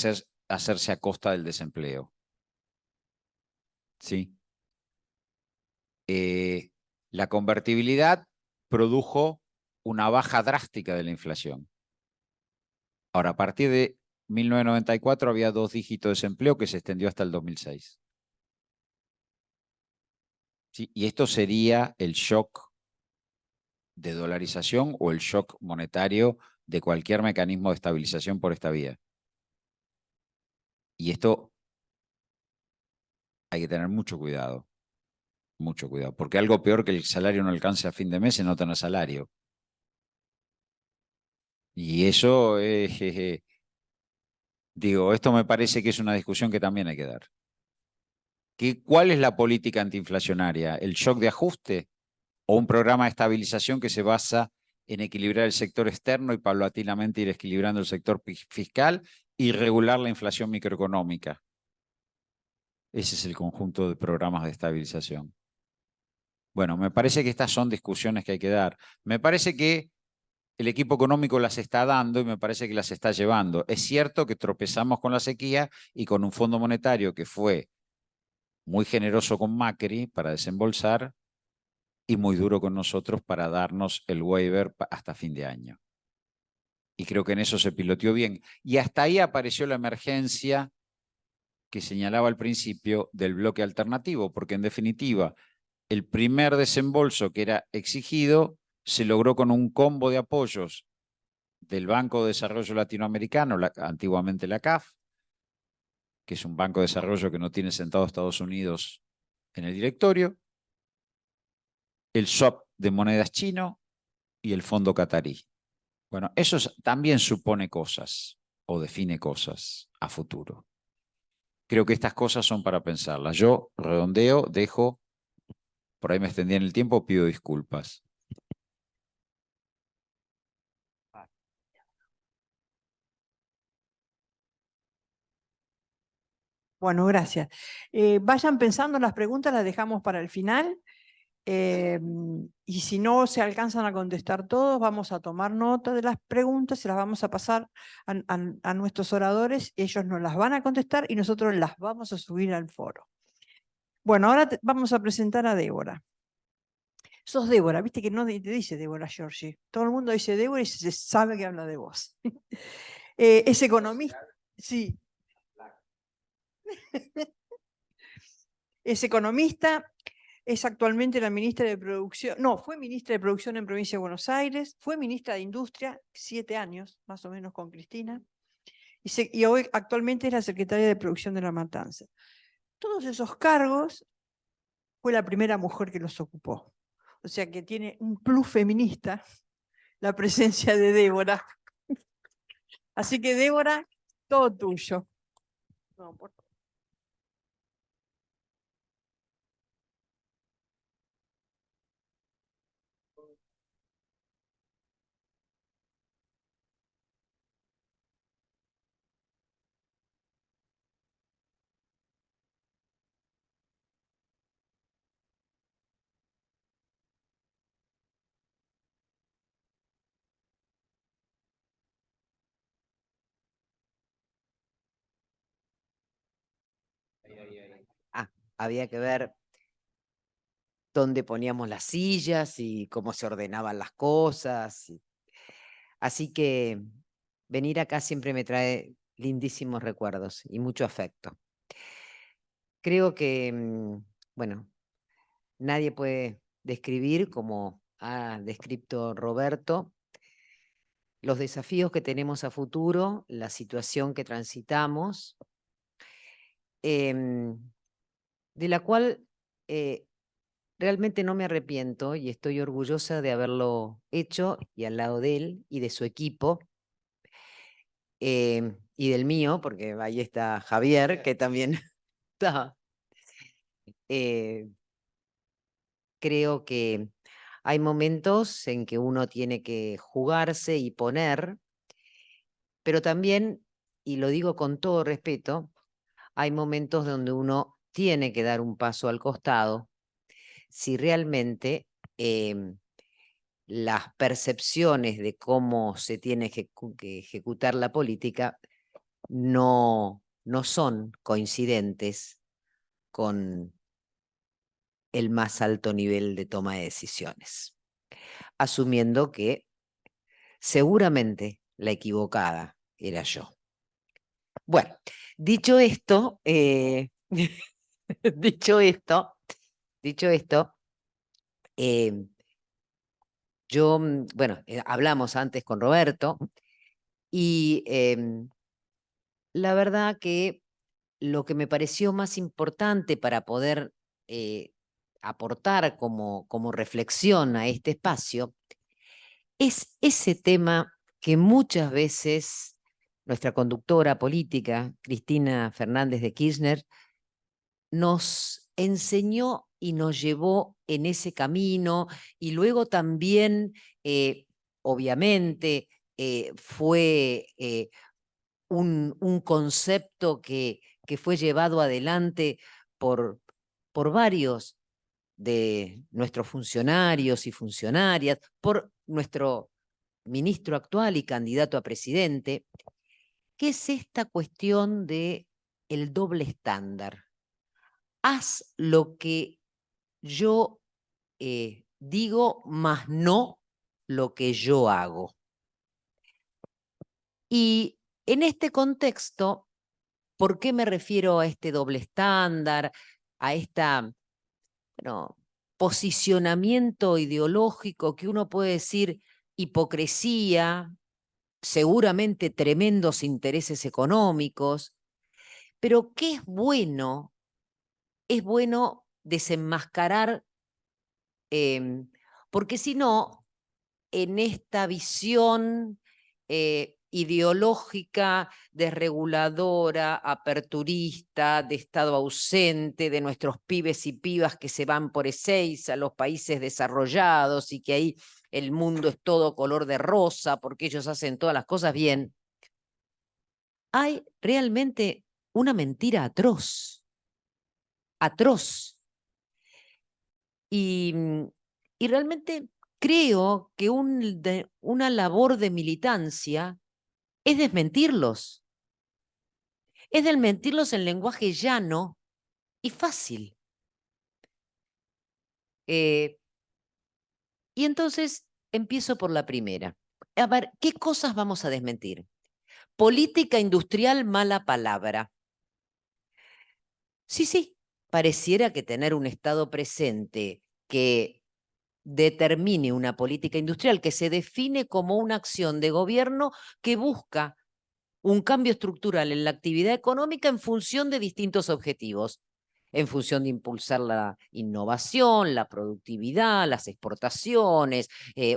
hacerse a costa del desempleo, ¿sí? La convertibilidad produjo una baja drástica de la inflación. Ahora, a partir de 1994 había 2 dígitos de desempleo que se extendió hasta el 2006. ¿Sí? Y esto sería el shock de dolarización o el shock monetario de cualquier mecanismo de estabilización por esta vía. Y esto hay que tener mucho cuidado, porque algo peor que el salario no alcance a fin de mes es no tener salario. Y eso, digo, esto me parece que es una discusión que también hay que dar. ¿Cuál es la política antiinflacionaria? ¿El shock de ajuste o un programa de estabilización que se basa en equilibrar el sector externo y paulatinamente ir equilibrando el sector fiscal y regular la inflación microeconómica? Ese es el conjunto de programas de estabilización. Bueno, me parece que estas son discusiones que hay que dar. Me parece que el equipo económico las está dando y me parece que las está llevando. Es cierto que tropezamos con la sequía y con un Fondo Monetario que fue muy generoso con Macri para desembolsar y muy duro con nosotros para darnos el waiver hasta fin de año. Y creo que en eso se piloteó bien. Y hasta ahí apareció la emergencia que señalaba al principio del bloque alternativo, porque en definitiva el primer desembolso que era exigido se logró con un combo de apoyos del Banco de Desarrollo Latinoamericano, antiguamente la CAF, que es un banco de desarrollo que no tiene sentado a Estados Unidos en el directorio, el swap de monedas chino y el fondo catarí. Bueno, eso también supone cosas o define cosas a futuro. Creo que estas cosas son para pensarlas. Yo redondeo, dejo, por ahí me extendí en el tiempo, pido disculpas. Bueno, gracias. Vayan pensando, las preguntas las dejamos para el final. Y si no se alcanzan a contestar todos, vamos a tomar nota de las preguntas, se las vamos a pasar a nuestros oradores, ellos nos las van a contestar y nosotros las vamos a subir al foro. Bueno, ahora vamos a presentar a Débora. Sos Débora, viste que no te dice Débora Giorgi. Todo el mundo dice Débora y se sabe que habla de vos. Es economista, sí. Es economista, es actualmente la ministra de Producción, no, fue ministra de Producción en Provincia de Buenos Aires, fue ministra de Industria 7 años, más o menos con Cristina, y hoy actualmente es la secretaria de Producción de La Matanza. Todos esos cargos fue la primera mujer que los ocupó. O sea que tiene un plus feminista la presencia de Débora. Así que Débora, todo tuyo. No, por favor. Había que ver dónde poníamos las sillas y cómo se ordenaban las cosas. Así que venir acá siempre me trae lindísimos recuerdos y mucho afecto. Creo que, bueno, nadie puede describir, como ha descrito Roberto, los desafíos que tenemos a futuro, la situación que transitamos, de la cual realmente no me arrepiento y estoy orgullosa de haberlo hecho y al lado de él y de su equipo y del mío, porque ahí está Javier, que también está. Creo que hay momentos en que uno tiene que jugarse y poner, pero también, y lo digo con todo respeto, hay momentos donde uno tiene que dar un paso al costado si realmente las percepciones de cómo se tiene que ejecutar la política no son coincidentes con el más alto nivel de toma de decisiones, asumiendo que seguramente la equivocada era yo. Bueno, dicho esto, dicho esto, yo, bueno, hablamos antes con Roberto y la verdad que lo que me pareció más importante para poder aportar como reflexión a este espacio es ese tema que muchas veces nuestra conductora política, Cristina Fernández de Kirchner, nos enseñó y nos llevó en ese camino, y luego también, obviamente, fue un concepto que fue llevado adelante por varios de nuestros funcionarios y funcionarias, por nuestro ministro actual y candidato a presidente, que es esta cuestión de el doble estándar. Haz lo que yo digo, más no lo que yo hago. Y en este contexto, ¿por qué me refiero a este doble estándar, a esta, bueno, posicionamiento ideológico que uno puede decir hipocresía, seguramente tremendos intereses económicos, pero que es bueno desenmascarar, porque si no, en esta visión ideológica, desreguladora, aperturista, de Estado ausente, de nuestros pibes y pibas que se van por Ezeiza a los países desarrollados y que ahí el mundo es todo color de rosa porque ellos hacen todas las cosas bien, hay realmente una mentira atroz, atroz. Y realmente creo que una labor de militancia es desmentirlos. Es desmentirlos en lenguaje llano y fácil. Y entonces empiezo por la primera. A ver, ¿qué cosas vamos a desmentir? Política industrial, mala palabra. Sí, pareciera que tener un Estado presente que determine una política industrial que se define como una acción de gobierno que busca un cambio estructural en la actividad económica en función de distintos objetivos, en función de impulsar la innovación, la productividad, las exportaciones,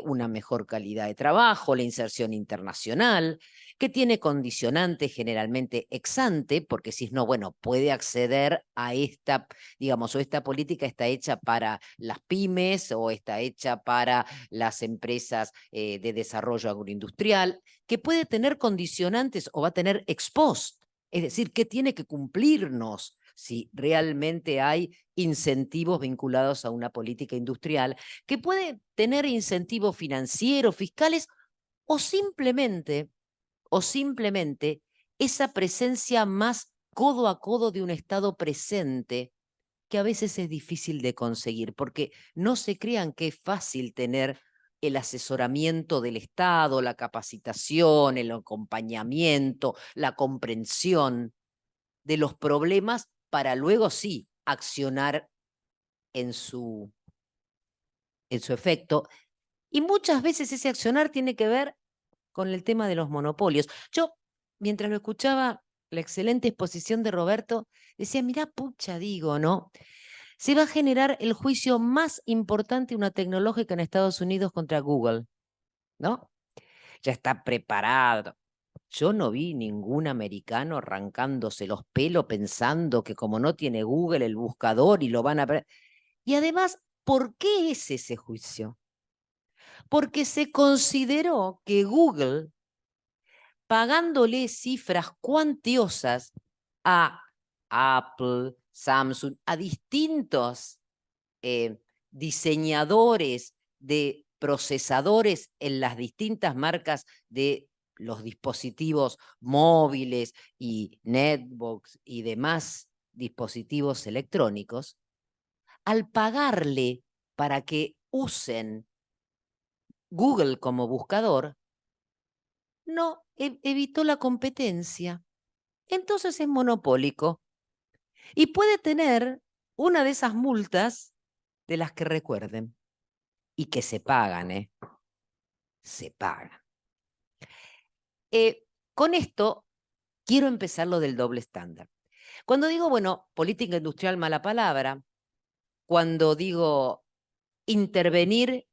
una mejor calidad de trabajo, la inserción internacional, que tiene condicionantes generalmente ex ante, porque si no, bueno, puede acceder a esta, digamos, o esta política está hecha para las pymes o está hecha para las empresas de desarrollo agroindustrial, que puede tener condicionantes o va a tener ex post, es decir, que tiene que cumplirnos si realmente hay incentivos vinculados a una política industrial, que puede tener incentivos financieros, fiscales, o simplemente esa presencia más codo a codo de un Estado presente, que a veces es difícil de conseguir, porque no se crean que es fácil tener el asesoramiento del Estado, la capacitación, el acompañamiento, la comprensión de los problemas para luego sí accionar en su efecto. Y muchas veces ese accionar tiene que ver con el tema de los monopolios. Yo, mientras lo escuchaba, la excelente exposición de Roberto, decía, mirá, pucha, digo, ¿no? Se va a generar el juicio más importante de una tecnológica en Estados Unidos contra Google, ¿no? Ya está preparado. Yo no vi ningún americano arrancándose los pelos pensando que como no tiene Google el buscador y lo van a... Y además, ¿por qué es ese juicio? Porque se consideró que Google, pagándole cifras cuantiosas a Apple, Samsung, a distintos diseñadores de procesadores en las distintas marcas de los dispositivos móviles y netbooks y demás dispositivos electrónicos, al pagarle para que usen Google como buscador, no evitó la competencia. Entonces es monopólico y puede tener una de esas multas de las que recuerden y que se pagan, se pagan. Con esto quiero empezar lo del doble estándar. Cuando digo, bueno, política industrial, mala palabra, cuando digo intervenir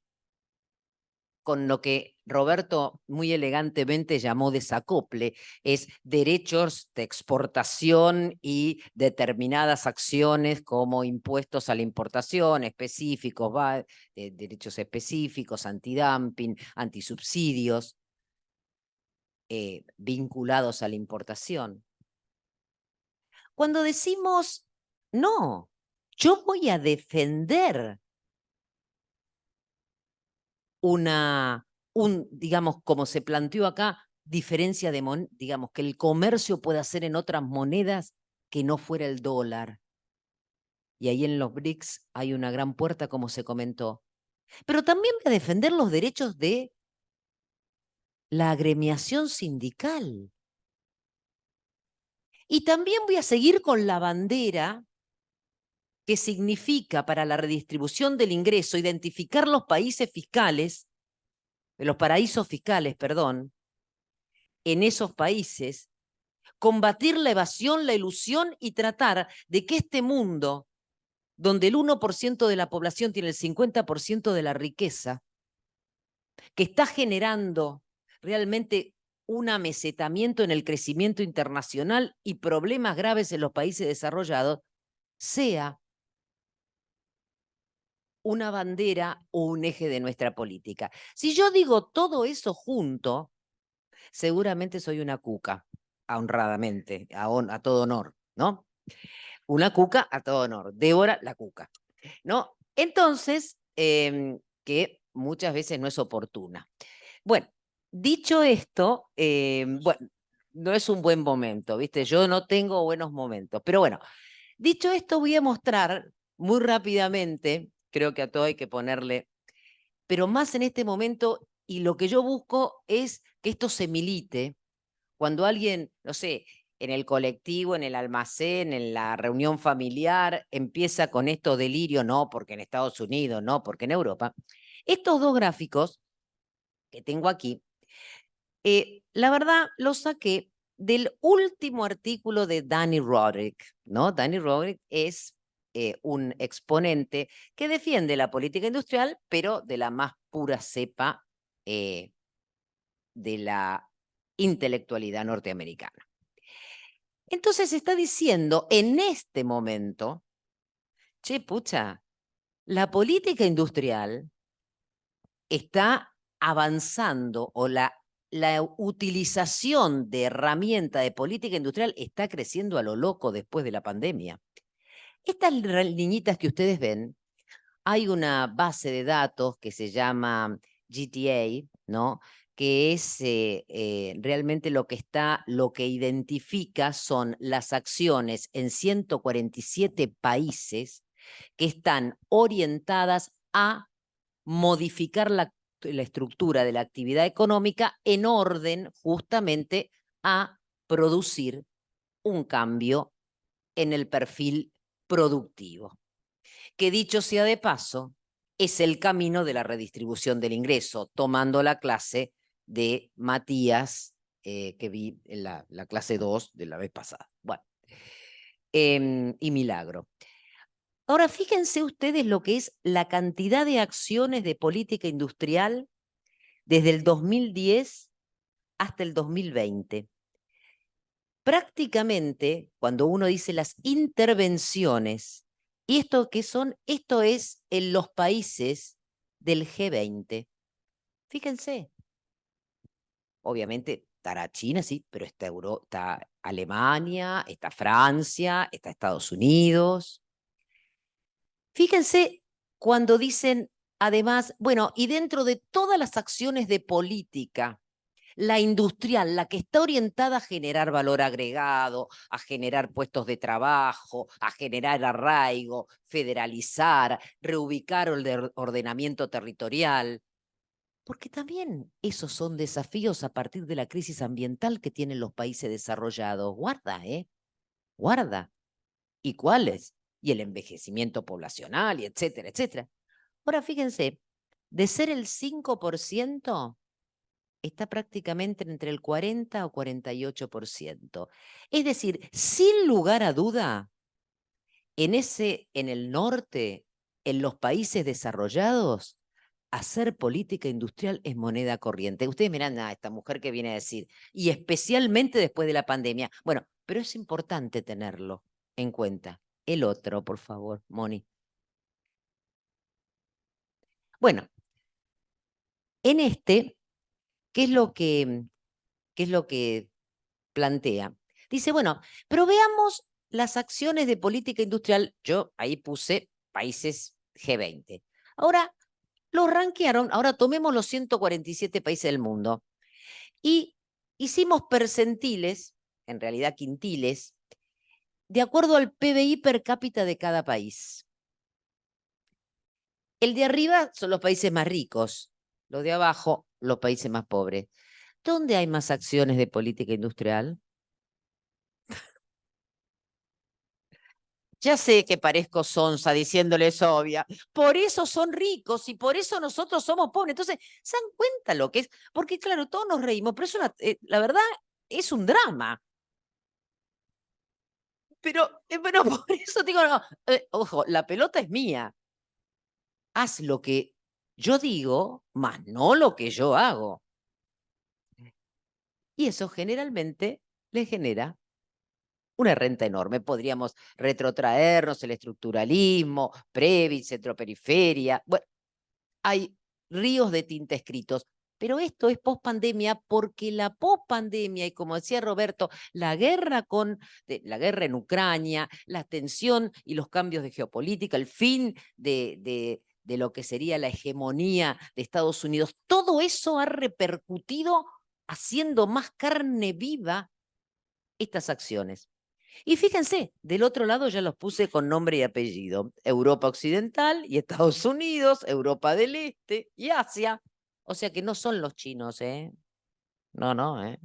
con lo que Roberto muy elegantemente llamó desacople, es derechos de exportación y determinadas acciones como impuestos a la importación específicos, derechos específicos, antidumping, antisubsidios, vinculados a la importación. Cuando decimos, no, yo voy a defender digamos, como se planteó acá, diferencia de, digamos, que el comercio pueda ser en otras monedas que no fuera el dólar. Y ahí en los BRICS hay una gran puerta, como se comentó. Pero también voy a defender los derechos de la agremiación sindical. Y también voy a seguir con la bandera que significa para la redistribución del ingreso identificar los países fiscales, los paraísos fiscales, perdón, en esos países combatir la evasión, la ilusión y tratar de que este mundo, donde el 1% de la población tiene el 50% de la riqueza, que está generando realmente un amesetamiento en el crecimiento internacional y problemas graves en los países desarrollados, sea una bandera o un eje de nuestra política. Si yo digo todo eso junto, seguramente soy una cuca, honradamente, a todo honor, ¿no? Una cuca a todo honor. Débora, la cuca, ¿no? Entonces, que muchas veces no es oportuna. Bueno, dicho esto, bueno, no es un buen momento, ¿viste? Yo no tengo buenos momentos, pero bueno, dicho esto, voy a mostrar muy rápidamente, creo que a todo hay que ponerle, pero más en este momento, y lo que yo busco es que esto se milite. Cuando alguien, no sé, en el colectivo, en el almacén, en la reunión familiar, empieza con esto delirio, no, porque en Estados Unidos, no, porque en Europa. Estos dos gráficos que tengo aquí, la verdad los saqué del último artículo de Dani Rodrik, ¿no? Dani Rodrik es un exponente que defiende la política industrial, pero de la más pura cepa de la intelectualidad norteamericana. Entonces está diciendo en este momento, che, pucha, la política industrial está avanzando o la utilización de herramienta de política industrial está creciendo a lo loco después de la pandemia. Estas niñitas que ustedes ven, hay una base de datos que se llama GTA, ¿no? Que es realmente lo que identifica son las acciones en 147 países que están orientadas a modificar la estructura de la actividad económica en orden justamente a producir un cambio en el perfil productivo, que dicho sea de paso, es el camino de la redistribución del ingreso, tomando la clase de Matías, que vi en la clase 2 de la vez pasada. Bueno, y Milagro. Ahora, fíjense ustedes lo que es la cantidad de acciones de política industrial desde el 2010 hasta el 2020. Prácticamente, cuando uno dice las intervenciones, ¿y esto qué son? Esto es en los países del G20. Fíjense, obviamente estará China, sí, pero está Alemania, está Francia, está Estados Unidos. Fíjense cuando dicen, además, bueno, y dentro de todas las acciones de política, la industrial, la que está orientada a generar valor agregado, a generar puestos de trabajo, a generar arraigo, federalizar, reubicar el ordenamiento territorial, porque también esos son desafíos a partir de la crisis ambiental que tienen los países desarrollados. Guarda, guarda. ¿Y cuáles? Y el envejecimiento poblacional, y etcétera, etcétera. Ahora, fíjense, de ser el 5%, está prácticamente entre el 40 o 48%. Es decir, sin lugar a duda, en el norte, en los países desarrollados, hacer política industrial es moneda corriente. Ustedes miran a esta mujer que viene a decir, y especialmente después de la pandemia. Bueno, pero es importante tenerlo en cuenta. El otro, por favor, Moni. Bueno, en ¿qué es lo que plantea? Dice, bueno, pero veamos las acciones de política industrial. Yo ahí puse países G20. Ahora los rankearon, ahora tomemos los 147 países del mundo y hicimos percentiles, en realidad quintiles, de acuerdo al PBI per cápita de cada país. El de arriba son los países más ricos, los de abajo los países más pobres. ¿Dónde hay más acciones de política industrial? Ya sé que parezco sonsa diciéndoles obvia. Por eso son ricos y por eso nosotros somos pobres. Entonces, ¿se dan cuenta lo que es? Porque claro, todos nos reímos, pero la verdad es un drama. Pero por eso digo, no, ojo, la pelota es mía. Haz lo que yo digo, más no lo que yo hago. Y eso generalmente le genera una renta enorme. Podríamos retrotraernos el estructuralismo, Previ, centroperiferia. Bueno, hay ríos de tinta escritos. Pero esto es post-pandemia porque la post-pandemia, y como decía Roberto, la guerra en Ucrania, la tensión y los cambios de geopolítica, el fin de lo que sería la hegemonía de Estados Unidos, todo eso ha repercutido haciendo más carne viva estas acciones. Y fíjense, del otro lado ya los puse con nombre y apellido. Europa Occidental y Estados Unidos, Europa del Este y Asia. O sea que no son los chinos, ¿eh? No, no, ¿eh?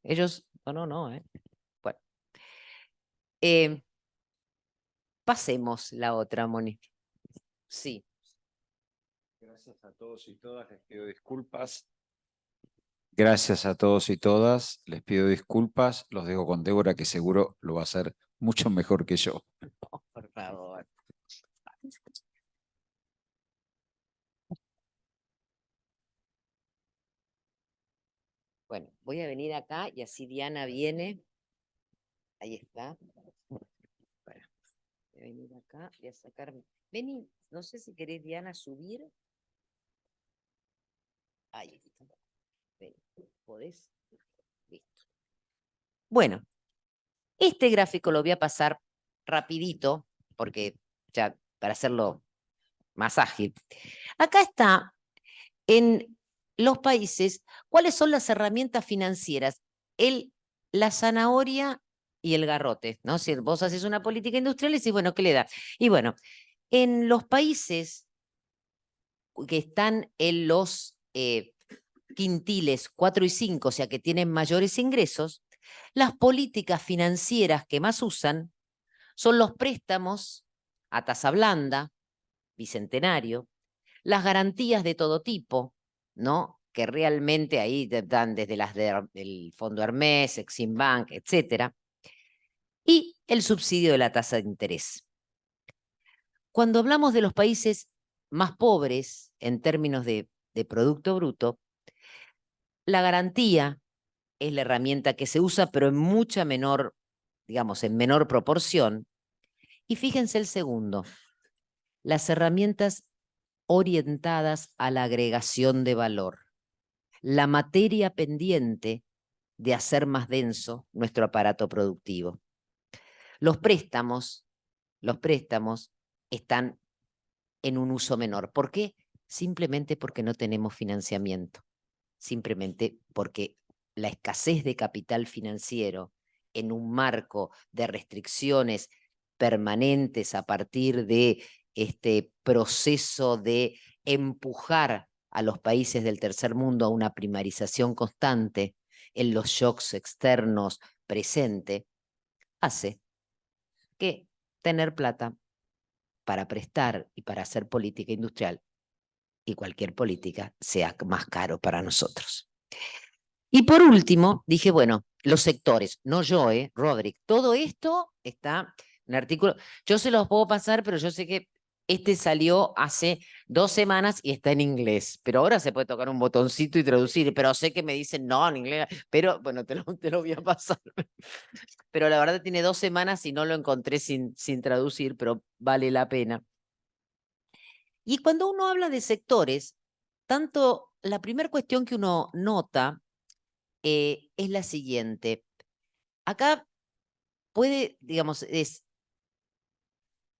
Ellos, no, ¿eh? Bueno. Pasemos la otra, Moni. Sí. Gracias a todos y todas, les pido disculpas. Gracias a todos y todas, les pido disculpas. Los dejo con Débora, que seguro lo va a hacer mucho mejor que yo. Por favor. Bueno, voy a venir acá y así Diana viene. Ahí está. Bueno, voy a venir acá, voy a sacar. Vení, no sé si querés, Diana, subir. Ahí está. Vení, ¿podés? Listo. Bueno, este gráfico lo voy a pasar rapidito, porque ya para hacerlo más ágil. Acá está en los países cuáles son las herramientas financieras. La zanahoria y el garrote, ¿no? Si vos haces una política industrial y decís, bueno, ¿qué le da? Y bueno, en los países que están en los quintiles 4 y 5, o sea, que tienen mayores ingresos, las políticas financieras que más usan son los préstamos a tasa blanda, bicentenario, las garantías de todo tipo, ¿no? Que realmente ahí dan desde las del Fondo Hermes, Exim Bank, etcétera, y el subsidio de la tasa de interés. Cuando hablamos de los países más pobres en términos de Producto Bruto, la garantía es la herramienta que se usa, pero en mucha menor, digamos, en menor proporción. Y fíjense el segundo, las herramientas orientadas a la agregación de valor, la materia pendiente de hacer más denso nuestro aparato productivo. Los préstamos están en un uso menor. ¿Por qué? Simplemente porque no tenemos financiamiento, simplemente porque la escasez de capital financiero en un marco de restricciones permanentes a partir de este proceso de empujar a los países del tercer mundo a una primarización constante en los shocks externos presentes, hace que tener plata para prestar y para hacer política industrial y cualquier política sea más caro para nosotros. Y por último, dije, bueno, los sectores, no yo, Roderick, todo esto está en el artículo, yo se los puedo pasar, pero yo sé que este salió hace 2 semanas y está en inglés, pero ahora se puede tocar un botoncito y traducir, pero sé que me dicen no en inglés, pero bueno, te lo voy a pasar. Pero la verdad tiene 2 semanas y no lo encontré sin traducir, pero vale la pena. Y cuando uno habla de sectores, tanto la primera cuestión que uno nota es la siguiente. Acá puede, digamos,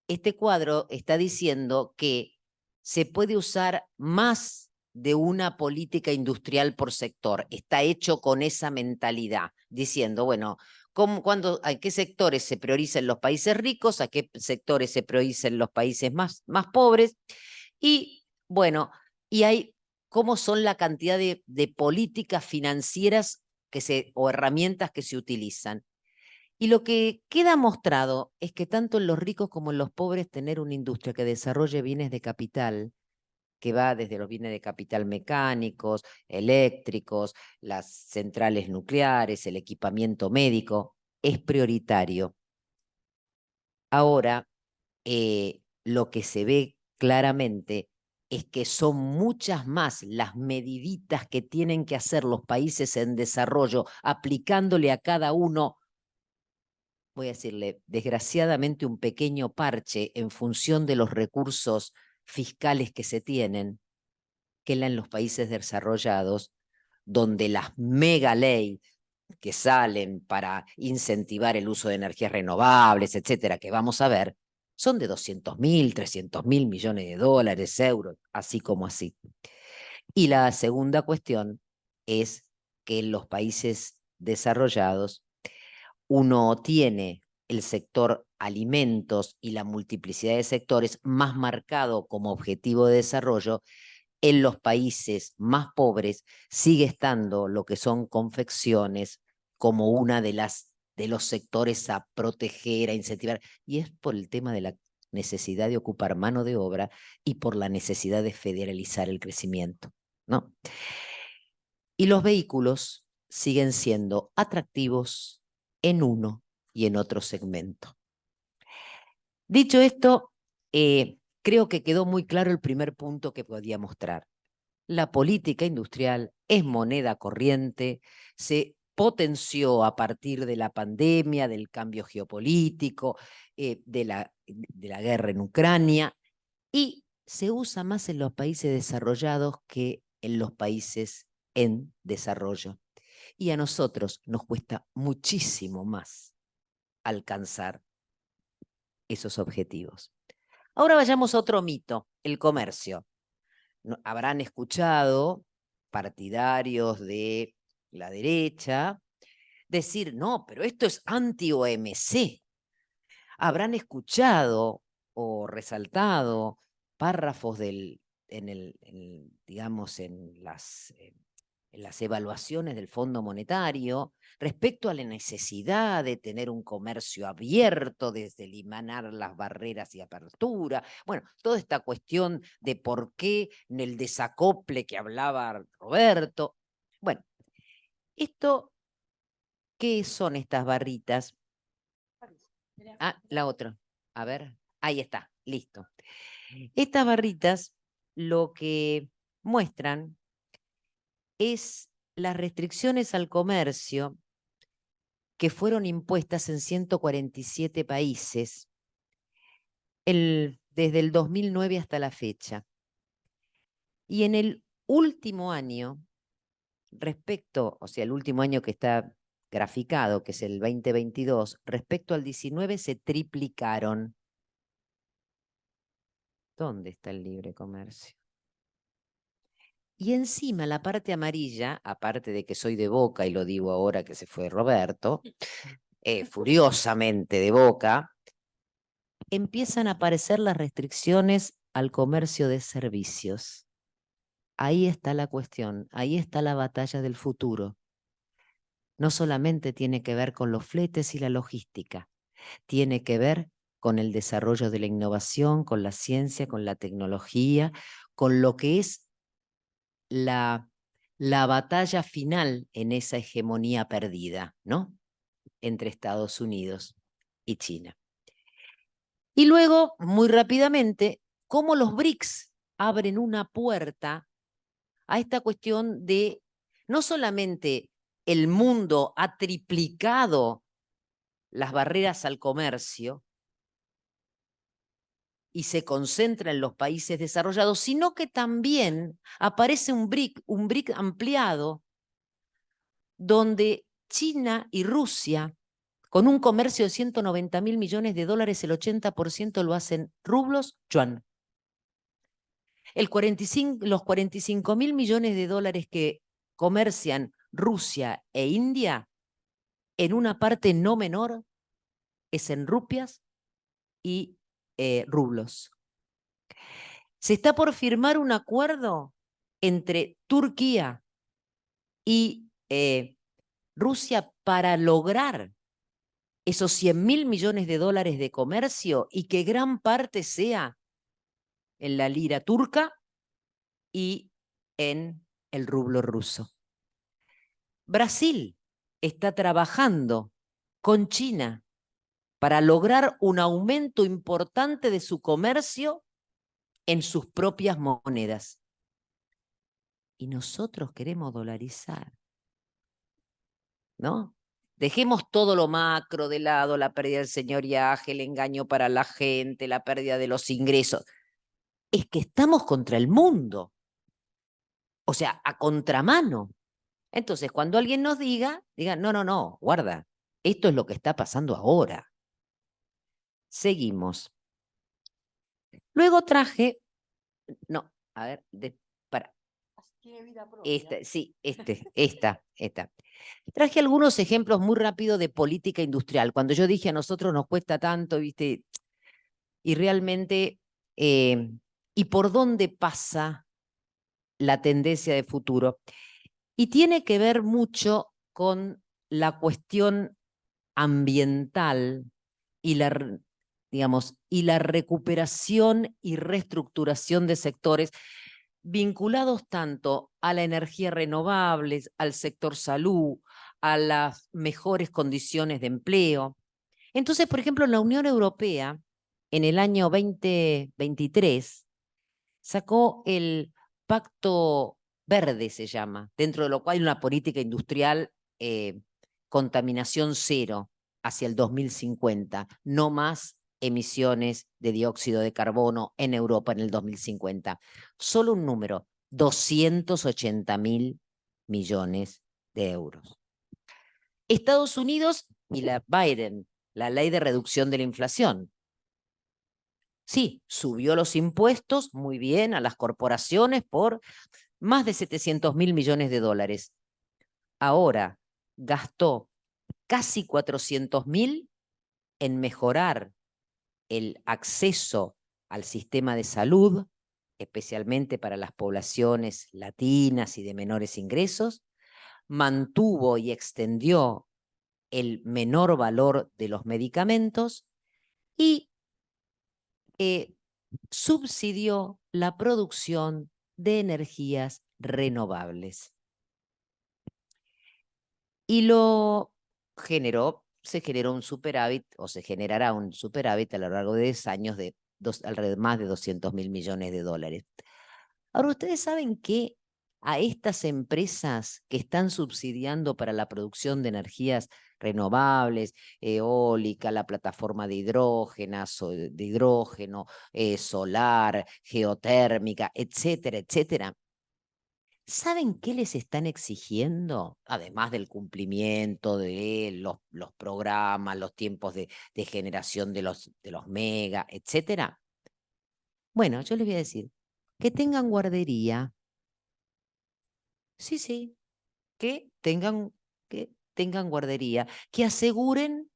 este cuadro está diciendo que se puede usar más de una política industrial por sector. Está hecho con esa mentalidad, diciendo, bueno, ¿a qué sectores se priorizan los países ricos? ¿A qué sectores se priorizan los países más pobres? Y bueno, y hay cómo son la cantidad de políticas financieras o herramientas que se utilizan. Y lo que queda mostrado es que tanto en los ricos como en los pobres tener una industria que desarrolle bienes de capital, que va desde los bienes de capital mecánicos, eléctricos, las centrales nucleares, el equipamiento médico, es prioritario. Ahora, lo que se ve claramente es que son muchas más las mediditas que tienen que hacer los países en desarrollo, aplicándole a cada uno, voy a decirle, desgraciadamente un pequeño parche en función de los recursos fiscales que se tienen, que en los países desarrollados, donde las mega leyes que salen para incentivar el uso de energías renovables, etcétera, que vamos a ver, son de 200.000, 300.000 millones de dólares, euros, así como así. Y la segunda cuestión es que en los países desarrollados uno tiene el sector alimentos y la multiplicidad de sectores más marcado como objetivo de desarrollo. En los países más pobres sigue estando lo que son confecciones como una de los sectores a proteger, a incentivar, y es por el tema de la necesidad de ocupar mano de obra y por la necesidad de federalizar el crecimiento, ¿no? Y los vehículos siguen siendo atractivos en uno y en otro segmento. Dicho esto, creo que quedó muy claro el primer punto que podía mostrar. La política industrial es moneda corriente, se potenció a partir de la pandemia, del cambio geopolítico, de la guerra en Ucrania, y se usa más en los países desarrollados que en los países en desarrollo. Y a nosotros nos cuesta muchísimo más alcanzar esos objetivos. Ahora vayamos a otro mito, el comercio. Habrán escuchado partidarios de la derecha decir, no, pero esto es anti-OMC. Habrán escuchado o resaltado párrafos digamos, en las evaluaciones del Fondo Monetario respecto a la necesidad de tener un comercio abierto, de eliminar las barreras y apertura. Bueno, toda esta cuestión de por qué en el desacople que hablaba Roberto. Bueno, ¿qué son estas barritas? Ah, la otra. A ver, ahí está, listo. Estas barritas lo que muestran es las restricciones al comercio que fueron impuestas en 147 países desde el 2009 hasta la fecha. Y en el último año, o sea, el último año que está graficado, que es el 2022, respecto al 19 se triplicaron. ¿Dónde está el libre comercio? Y encima la parte amarilla, aparte de que soy de Boca y lo digo ahora que se fue Roberto, furiosamente de Boca, empiezan a aparecer las restricciones al comercio de servicios. Ahí está la cuestión, ahí está la batalla del futuro. No solamente tiene que ver con los fletes y la logística, tiene que ver con el desarrollo de la innovación, con la ciencia, con la tecnología, con lo que es la batalla final en esa hegemonía perdida, ¿no? Entre Estados Unidos y China. Y luego, muy rápidamente, cómo los BRICS abren una puerta a esta cuestión de no solamente el mundo ha triplicado las barreras al comercio y se concentra en los países desarrollados, sino que también aparece un BRIC ampliado, donde China y Rusia, con un comercio de 190.000 millones de dólares, el 80% lo hacen rublos, yuan. Los 45.000 millones de dólares que comercian Rusia e India, en una parte no menor, es en rupias y rublos. Se está por firmar un acuerdo entre Turquía y Rusia para lograr esos 100.000 millones de dólares de comercio y que gran parte sea en la lira turca y en el rublo ruso. Brasil está trabajando con China para lograr un aumento importante de su comercio en sus propias monedas. Y nosotros queremos dolarizar, ¿no? Dejemos todo lo macro de lado, la pérdida del señoriaje, el engaño para la gente, la pérdida de los ingresos. Es que estamos contra el mundo. O sea, a contramano. Entonces, cuando alguien nos diga, no, no, no, guarda, esto es lo que está pasando ahora. Seguimos. Luego traje, no, a ver, para. Tiene vida propia. Esta. Traje algunos ejemplos muy rápidos de política industrial. Cuando yo dije a nosotros nos cuesta tanto, ¿viste? Y realmente, ¿y por dónde pasa la tendencia de futuro? Y tiene que ver mucho con la cuestión ambiental y y la recuperación y reestructuración de sectores vinculados tanto a la energía renovable, al sector salud, a las mejores condiciones de empleo. Entonces, por ejemplo, la Unión Europea, en el año 2023, sacó el Pacto Verde, se llama, dentro de lo cual hay una política industrial, contaminación cero hacia el 2050, no más emisiones de dióxido de carbono en Europa en el 2050. Solo un número, 280.000 millones de euros. Estados Unidos y la Biden, la ley de reducción de la inflación. Sí, subió los impuestos, muy bien, a las corporaciones por más de 700.000 millones de dólares. Ahora gastó casi 400.000 en mejorar el acceso al sistema de salud, especialmente para las poblaciones latinas y de menores ingresos, mantuvo y extendió el menor valor de los medicamentos y subsidió la producción de energías renovables. Y se generó un superávit, o se generará un superávit a lo largo de 10 años de alrededor más de 200.000 millones de dólares. Ahora, ustedes saben que a estas empresas que están subsidiando para la producción de energías renovables, eólica, la plataforma de hidrógeno, solar, geotérmica, etcétera, etcétera, ¿saben qué les están exigiendo? Además del cumplimiento de los programas, los tiempos de generación de los mega, etcétera. Bueno, yo les voy a decir, que tengan guardería. Sí, que tengan guardería, que aseguren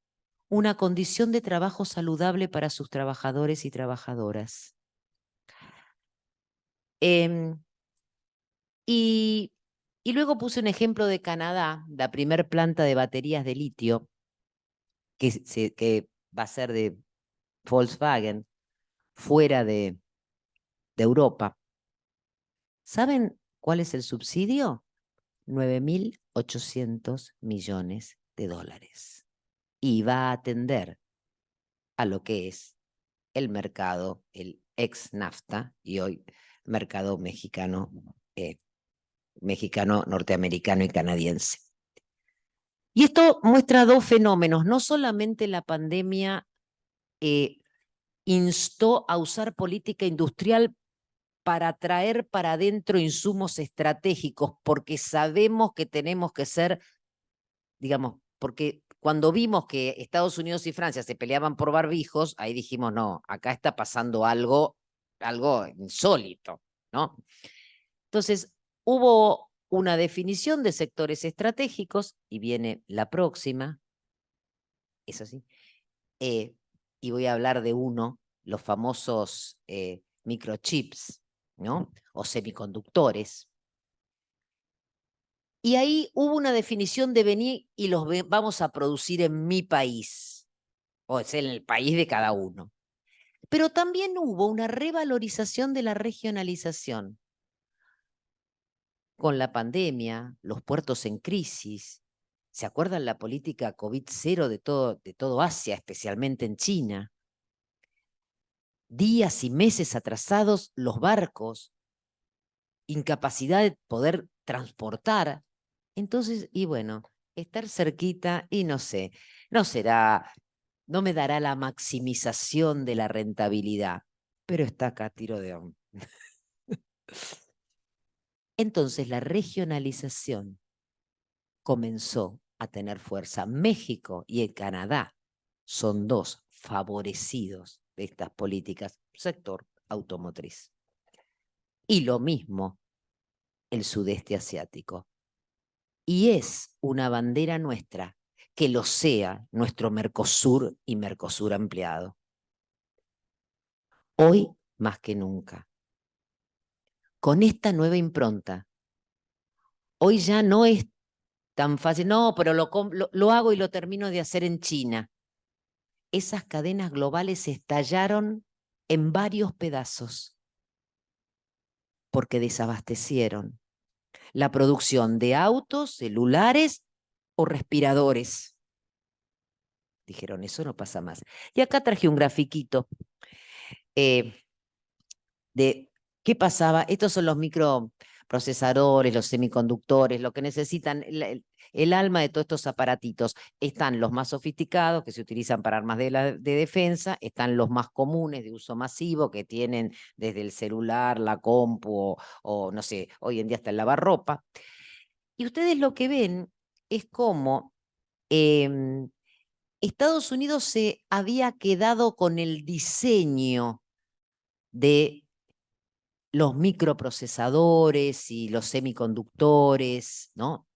una condición de trabajo saludable para sus trabajadores y trabajadoras. Y luego puse un ejemplo de Canadá, la primer planta de baterías de litio, que va a ser de Volkswagen, fuera de Europa. ¿Saben cuál es el subsidio? 9.800 millones de dólares. Y va a atender a lo que es el mercado, el ex NAFTA, y hoy mercado mexicano, norteamericano y canadiense. Y esto muestra dos fenómenos. No solamente la pandemia instó a usar política industrial para traer para adentro insumos estratégicos, porque sabemos que tenemos que ser, porque cuando vimos que Estados Unidos y Francia se peleaban por barbijos, ahí dijimos, no, acá está pasando algo insólito, ¿no? Entonces, hubo una definición de sectores estratégicos, y viene la próxima, es así, y voy a hablar de uno, los famosos microchips, ¿no? O semiconductores. Y ahí hubo una definición de venir y los vamos a producir en mi país, o es en el país de cada uno. Pero también hubo una revalorización de la regionalización. Con la pandemia, los puertos en crisis, ¿Se acuerdan la política COVID-0 de todo Asia, especialmente en China? Días y meses atrasados los barcos, incapacidad de poder transportar. Entonces, y bueno, estar cerquita y no sé, no me dará la maximización de la rentabilidad, pero está acá a tiro de hombro. Entonces la regionalización comenzó a tener fuerza. México y el Canadá son dos favorecidos de estas políticas, sector automotriz. Y lo mismo el sudeste asiático. Y es una bandera nuestra que lo sea nuestro Mercosur y Mercosur ampliado. Hoy más que nunca. Con esta nueva impronta, hoy ya no es tan fácil, no, pero lo hago y lo termino de hacer en China. Esas cadenas globales estallaron en varios pedazos porque desabastecieron la producción de autos, celulares o respiradores. Dijeron, eso no pasa más. Y acá traje un grafiquito de qué pasaba. Estos son los microprocesadores, los semiconductores, lo que necesitan, el alma de todos estos aparatitos. Están los más sofisticados que se utilizan para armas de defensa, están los más comunes de uso masivo que tienen desde el celular, la compu o no sé, hoy en día hasta el lavarropa. Y ustedes lo que ven es cómo Estados Unidos se había quedado con el diseño de los microprocesadores y los semiconductores, ¿no?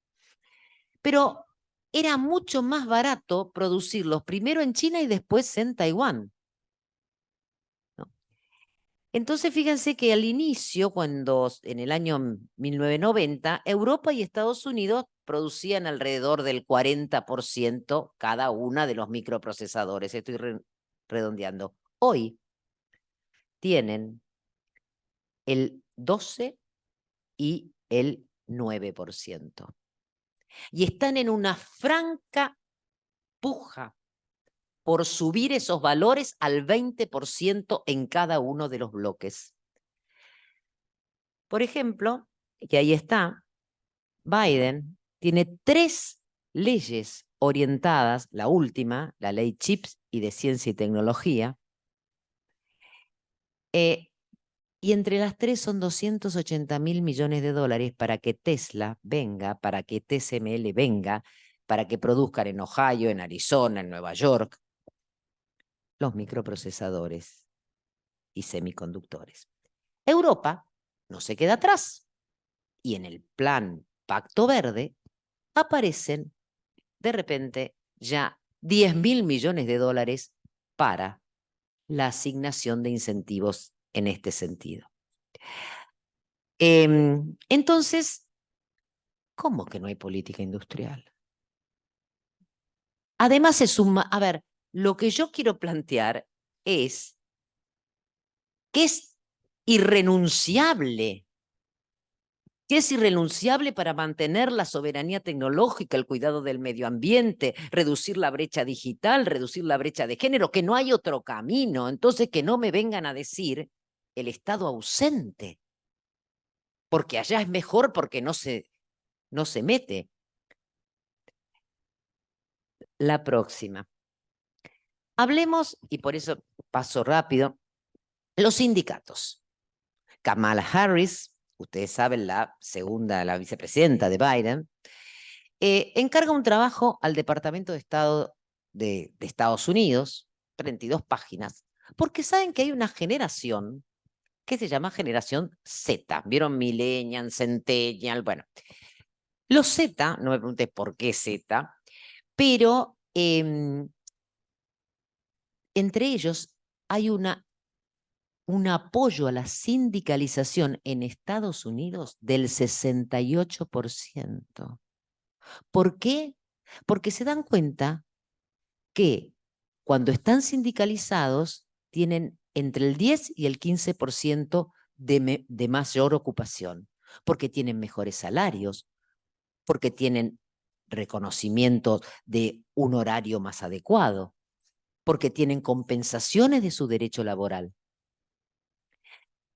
Pero era mucho más barato producirlos primero en China y después en Taiwán, ¿no? Entonces, fíjense que al inicio, cuando en el año 1990, Europa y Estados Unidos producían alrededor del 40% cada una de los microprocesadores. Estoy redondeando. Hoy tienen el 12% y el 9%. Y están en una franca puja por subir esos valores al 20% en cada uno de los bloques. Por ejemplo, que ahí está, Biden tiene 3 leyes orientadas, la última, la ley CHIPS y de ciencia y tecnología, y entre las 3 son 280.000 millones de dólares para que Tesla venga, para que TSML venga, para que produzcan en Ohio, en Arizona, en Nueva York, los microprocesadores y semiconductores. Europa no se queda atrás y en el plan Pacto Verde aparecen de repente ya 10.000 millones de dólares para la asignación de incentivos en este sentido. Entonces, ¿cómo que no hay política industrial? Además es a ver, lo que yo quiero plantear es que es irrenunciable para mantener la soberanía tecnológica, el cuidado del medio ambiente, reducir la brecha digital, reducir la brecha de género, que no hay otro camino. Entonces, que no me vengan a decir el Estado ausente, porque allá es mejor porque no se mete. La próxima. Hablemos, y por eso paso rápido, los sindicatos. Kamala Harris, ustedes saben, la vicepresidenta de Biden, encarga un trabajo al Departamento de Estado de Estados Unidos, 32 páginas, porque saben que hay una generación que se llama generación Z. ¿Vieron? Millennial, Centennial, bueno. Los Z, no me preguntes por qué Z, pero entre ellos hay un apoyo a la sindicalización en Estados Unidos del 68%. ¿Por qué? Porque se dan cuenta que cuando están sindicalizados tienen entre el 10 y el 15% de mayor ocupación, porque tienen mejores salarios, porque tienen reconocimiento de un horario más adecuado, porque tienen compensaciones de su derecho laboral.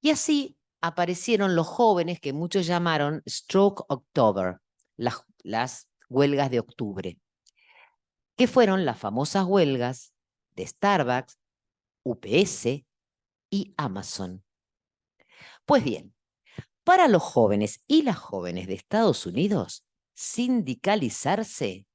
Y así aparecieron los jóvenes que muchos llamaron Stroke October, las huelgas de octubre, que fueron las famosas huelgas de Starbucks, UPS y Amazon. Pues bien, para los jóvenes y las jóvenes de Estados Unidos, sindicalizarse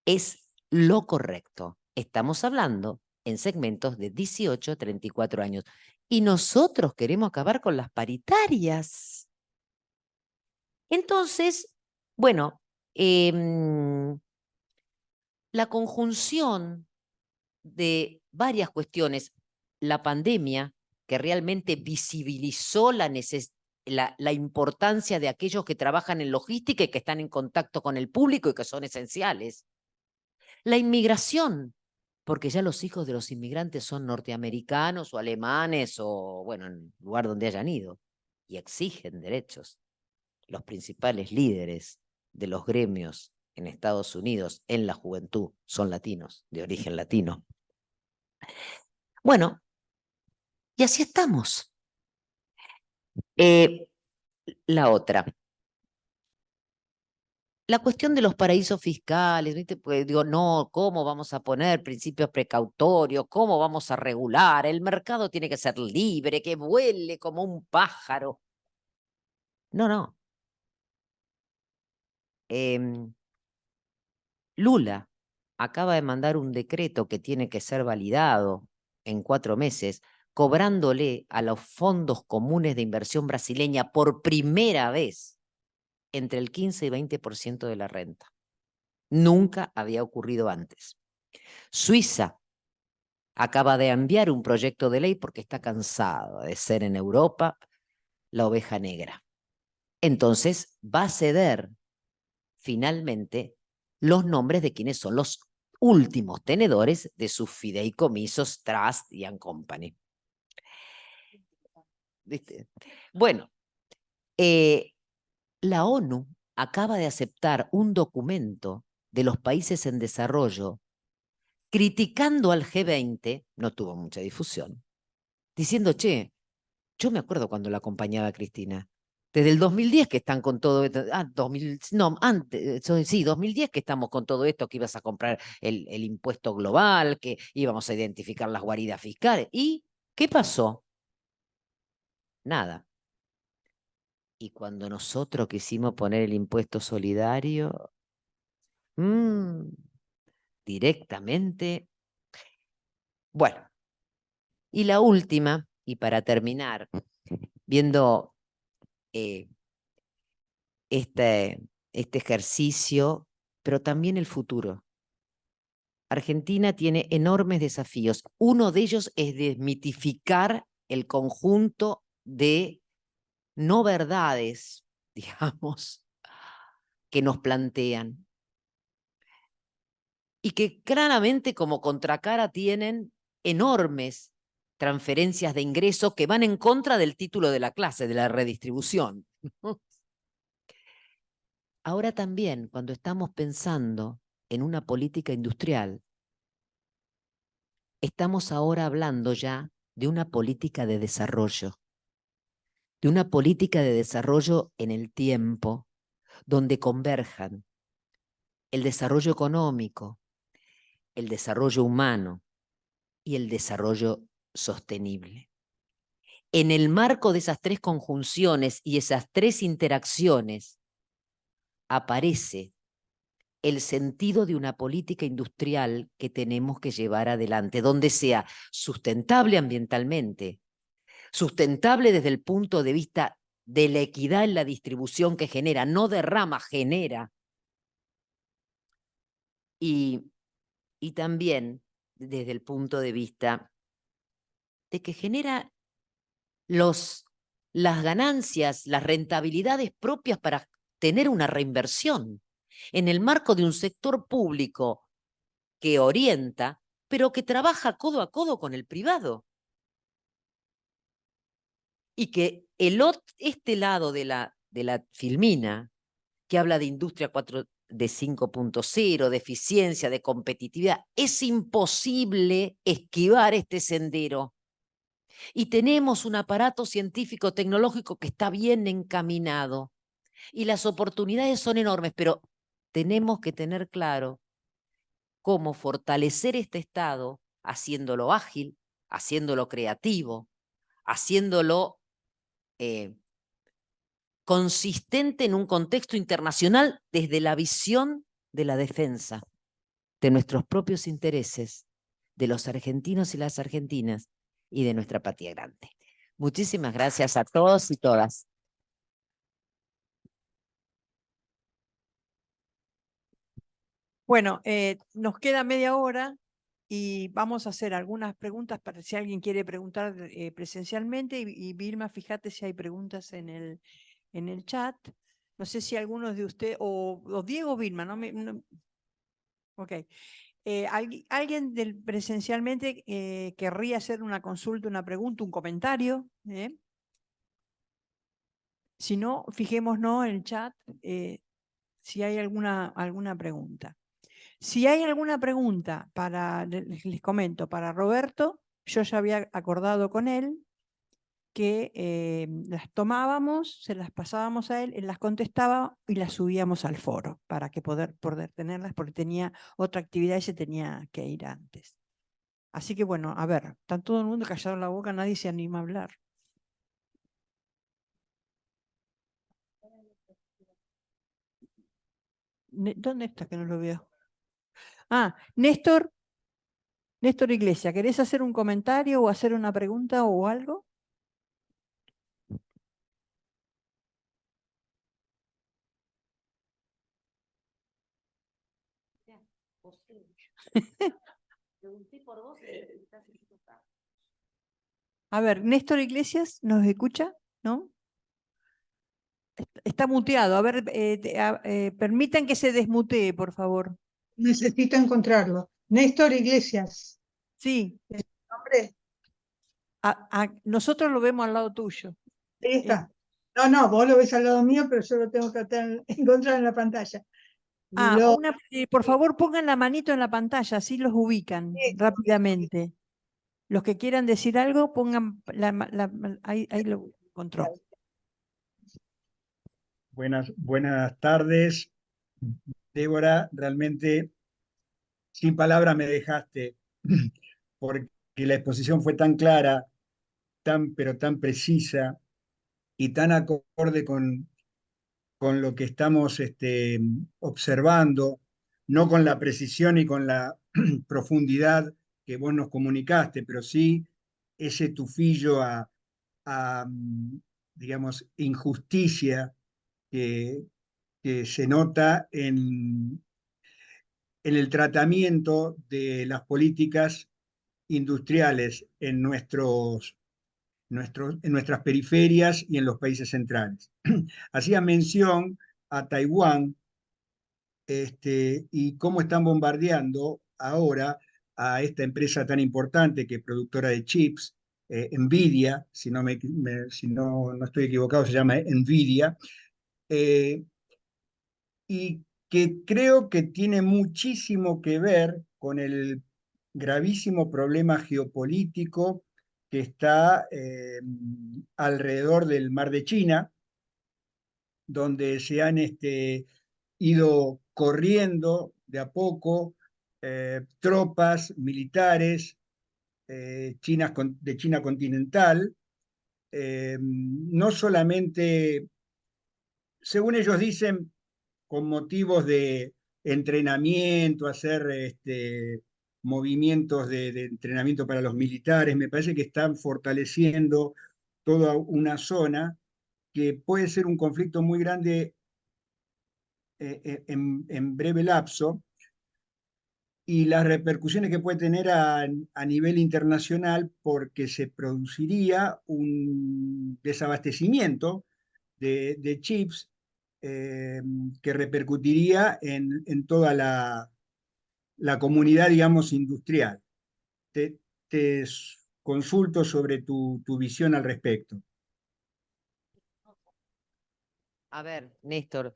es lo correcto. Estamos hablando en segmentos de 18 a 34 años. Y nosotros queremos acabar con las paritarias. Entonces, bueno, la conjunción de varias cuestiones, la pandemia, que realmente visibilizó la importancia de aquellos que trabajan en logística y que están en contacto con el público y que son esenciales. La inmigración, porque ya los hijos de los inmigrantes son norteamericanos o alemanes o, bueno, en el lugar donde hayan ido, y exigen derechos. Los principales líderes de los gremios en Estados Unidos en la juventud son latinos, de origen latino. Bueno, y así estamos. La otra. La cuestión de los paraísos fiscales, ¿viste? Pues digo, no, ¿cómo vamos a poner principios precautorios? ¿Cómo vamos a regular? El mercado tiene que ser libre, que vuele como un pájaro. No, no. Lula acaba de mandar un decreto que tiene que ser validado en 4 meses, cobrándole a los fondos comunes de inversión brasileña por primera vez entre el 15 y 20% de la renta. Nunca había ocurrido antes. Suiza acaba de enviar un proyecto de ley porque está cansado de ser en Europa la oveja negra. Entonces va a ceder finalmente los nombres de quienes son los últimos tenedores de sus fideicomisos Trust y Company. ¿Viste? Bueno, la ONU acaba de aceptar un documento de los países en desarrollo criticando al G20, no tuvo mucha difusión, diciendo, che, yo me acuerdo cuando la acompañaba Cristina, desde el 2010 que están con todo esto, 2010 que estamos con todo esto, que ibas a comprar el impuesto global, que íbamos a identificar las guaridas fiscales. ¿Y qué pasó? Nada. Y cuando nosotros quisimos poner el impuesto solidario, directamente. Bueno, y la última, y para terminar, viendo este ejercicio, pero también el futuro. Argentina tiene enormes desafíos. Uno de ellos es desmitificar el conjunto de no verdades, digamos, que nos plantean. Y que claramente como contracara tienen enormes transferencias de ingresos que van en contra del título de la clase, de la redistribución. Ahora también, cuando estamos pensando en una política industrial, estamos ahora hablando ya de una política de desarrollo en el tiempo, donde converjan el desarrollo económico, el desarrollo humano y el desarrollo sostenible. En el marco de esas 3 conjunciones y esas 3 interacciones, aparece el sentido de una política industrial que tenemos que llevar adelante, donde sea sustentable ambientalmente, sustentable desde el punto de vista de la equidad en la distribución que genera, no derrama, genera, y también desde el punto de vista de que genera las ganancias, las rentabilidades propias para tener una reinversión en el marco de un sector público que orienta, pero que trabaja codo a codo con el privado. Y que este lado de la filmina, que habla de industria de 5.0, de eficiencia, de competitividad. Es imposible esquivar este sendero. Y tenemos un aparato científico tecnológico que está bien encaminado. Y las oportunidades son enormes, pero tenemos que tener claro cómo fortalecer este Estado haciéndolo ágil, haciéndolo creativo, haciéndolo consistente en un contexto internacional desde la visión de la defensa de nuestros propios intereses, de los argentinos y las argentinas y de nuestra patria grande. Muchísimas gracias a todos y todas. Bueno, nos queda media hora y vamos a hacer algunas preguntas para si alguien quiere preguntar presencialmente. Y Vilma, fíjate si hay preguntas en el chat. No sé si algunos de ustedes, o Diego Vilma, ok. ¿Alguien presencialmente querría hacer una consulta, una pregunta, un comentario? Si no, fijémonos en el chat si hay alguna pregunta. Si hay alguna pregunta les comento, para Roberto, yo ya había acordado con él que las tomábamos, se las pasábamos a él las contestaba y las subíamos al foro para que poder tenerlas, porque tenía otra actividad y se tenía que ir antes. Así que bueno, a ver, está todo el mundo callado en la boca, nadie se anima a hablar. ¿Dónde está que no lo veo? Ah, Néstor Iglesias, ¿querés hacer un comentario o hacer una pregunta o algo? A ver, Néstor Iglesias, ¿nos escucha? ¿No? Está muteado. A ver, permitan que se desmutee, por favor. Necesito encontrarlo. Néstor Iglesias. Sí. ¿Nombre? Nosotros lo vemos al lado tuyo. Ahí está. No, vos lo ves al lado mío, pero yo lo tengo que encontrar en la pantalla. Por favor, pongan la manito en la pantalla, así los ubican rápidamente. Los que quieran decir algo, pongan ahí lo encontró. Buenas tardes, Débora. Realmente sin palabras me dejaste, porque la exposición fue tan clara, pero tan precisa y tan acorde con lo que estamos observando, no con la precisión y con la profundidad que vos nos comunicaste, pero sí ese tufillo a, digamos, injusticia que se nota en el tratamiento de las políticas industriales en nuestras periferias y en los países centrales. Hacía mención a Taiwán y cómo están bombardeando ahora a esta empresa tan importante que es productora de chips, Nvidia, si no estoy equivocado, se llama Nvidia, y que creo que tiene muchísimo que ver con el gravísimo problema geopolítico que está alrededor del Mar de China, donde se han ido corriendo de a poco tropas militares de China continental, no solamente, según ellos dicen, con motivos de entrenamiento, hacer movimientos de entrenamiento para los militares. Me parece que están fortaleciendo toda una zona que puede ser un conflicto muy grande en breve lapso, y las repercusiones que puede tener a nivel internacional, porque se produciría un desabastecimiento de chips que repercutiría en toda la comunidad, digamos, industrial. Te consulto sobre tu visión al respecto. A ver, Néstor,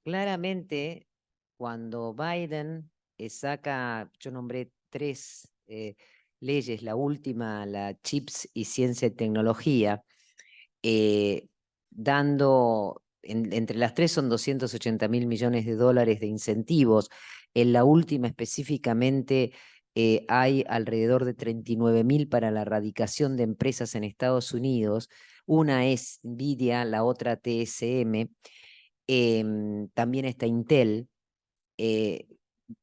claramente, cuando Biden saca, yo nombré 3 leyes, la última, la Chips y Ciencia y Tecnología, dando, entre las 3 son 280.000 millones de dólares de incentivos. En la última específicamente hay alrededor de 39.000 para la erradicación de empresas en Estados Unidos. Una es Nvidia, la otra TSM. También está Intel,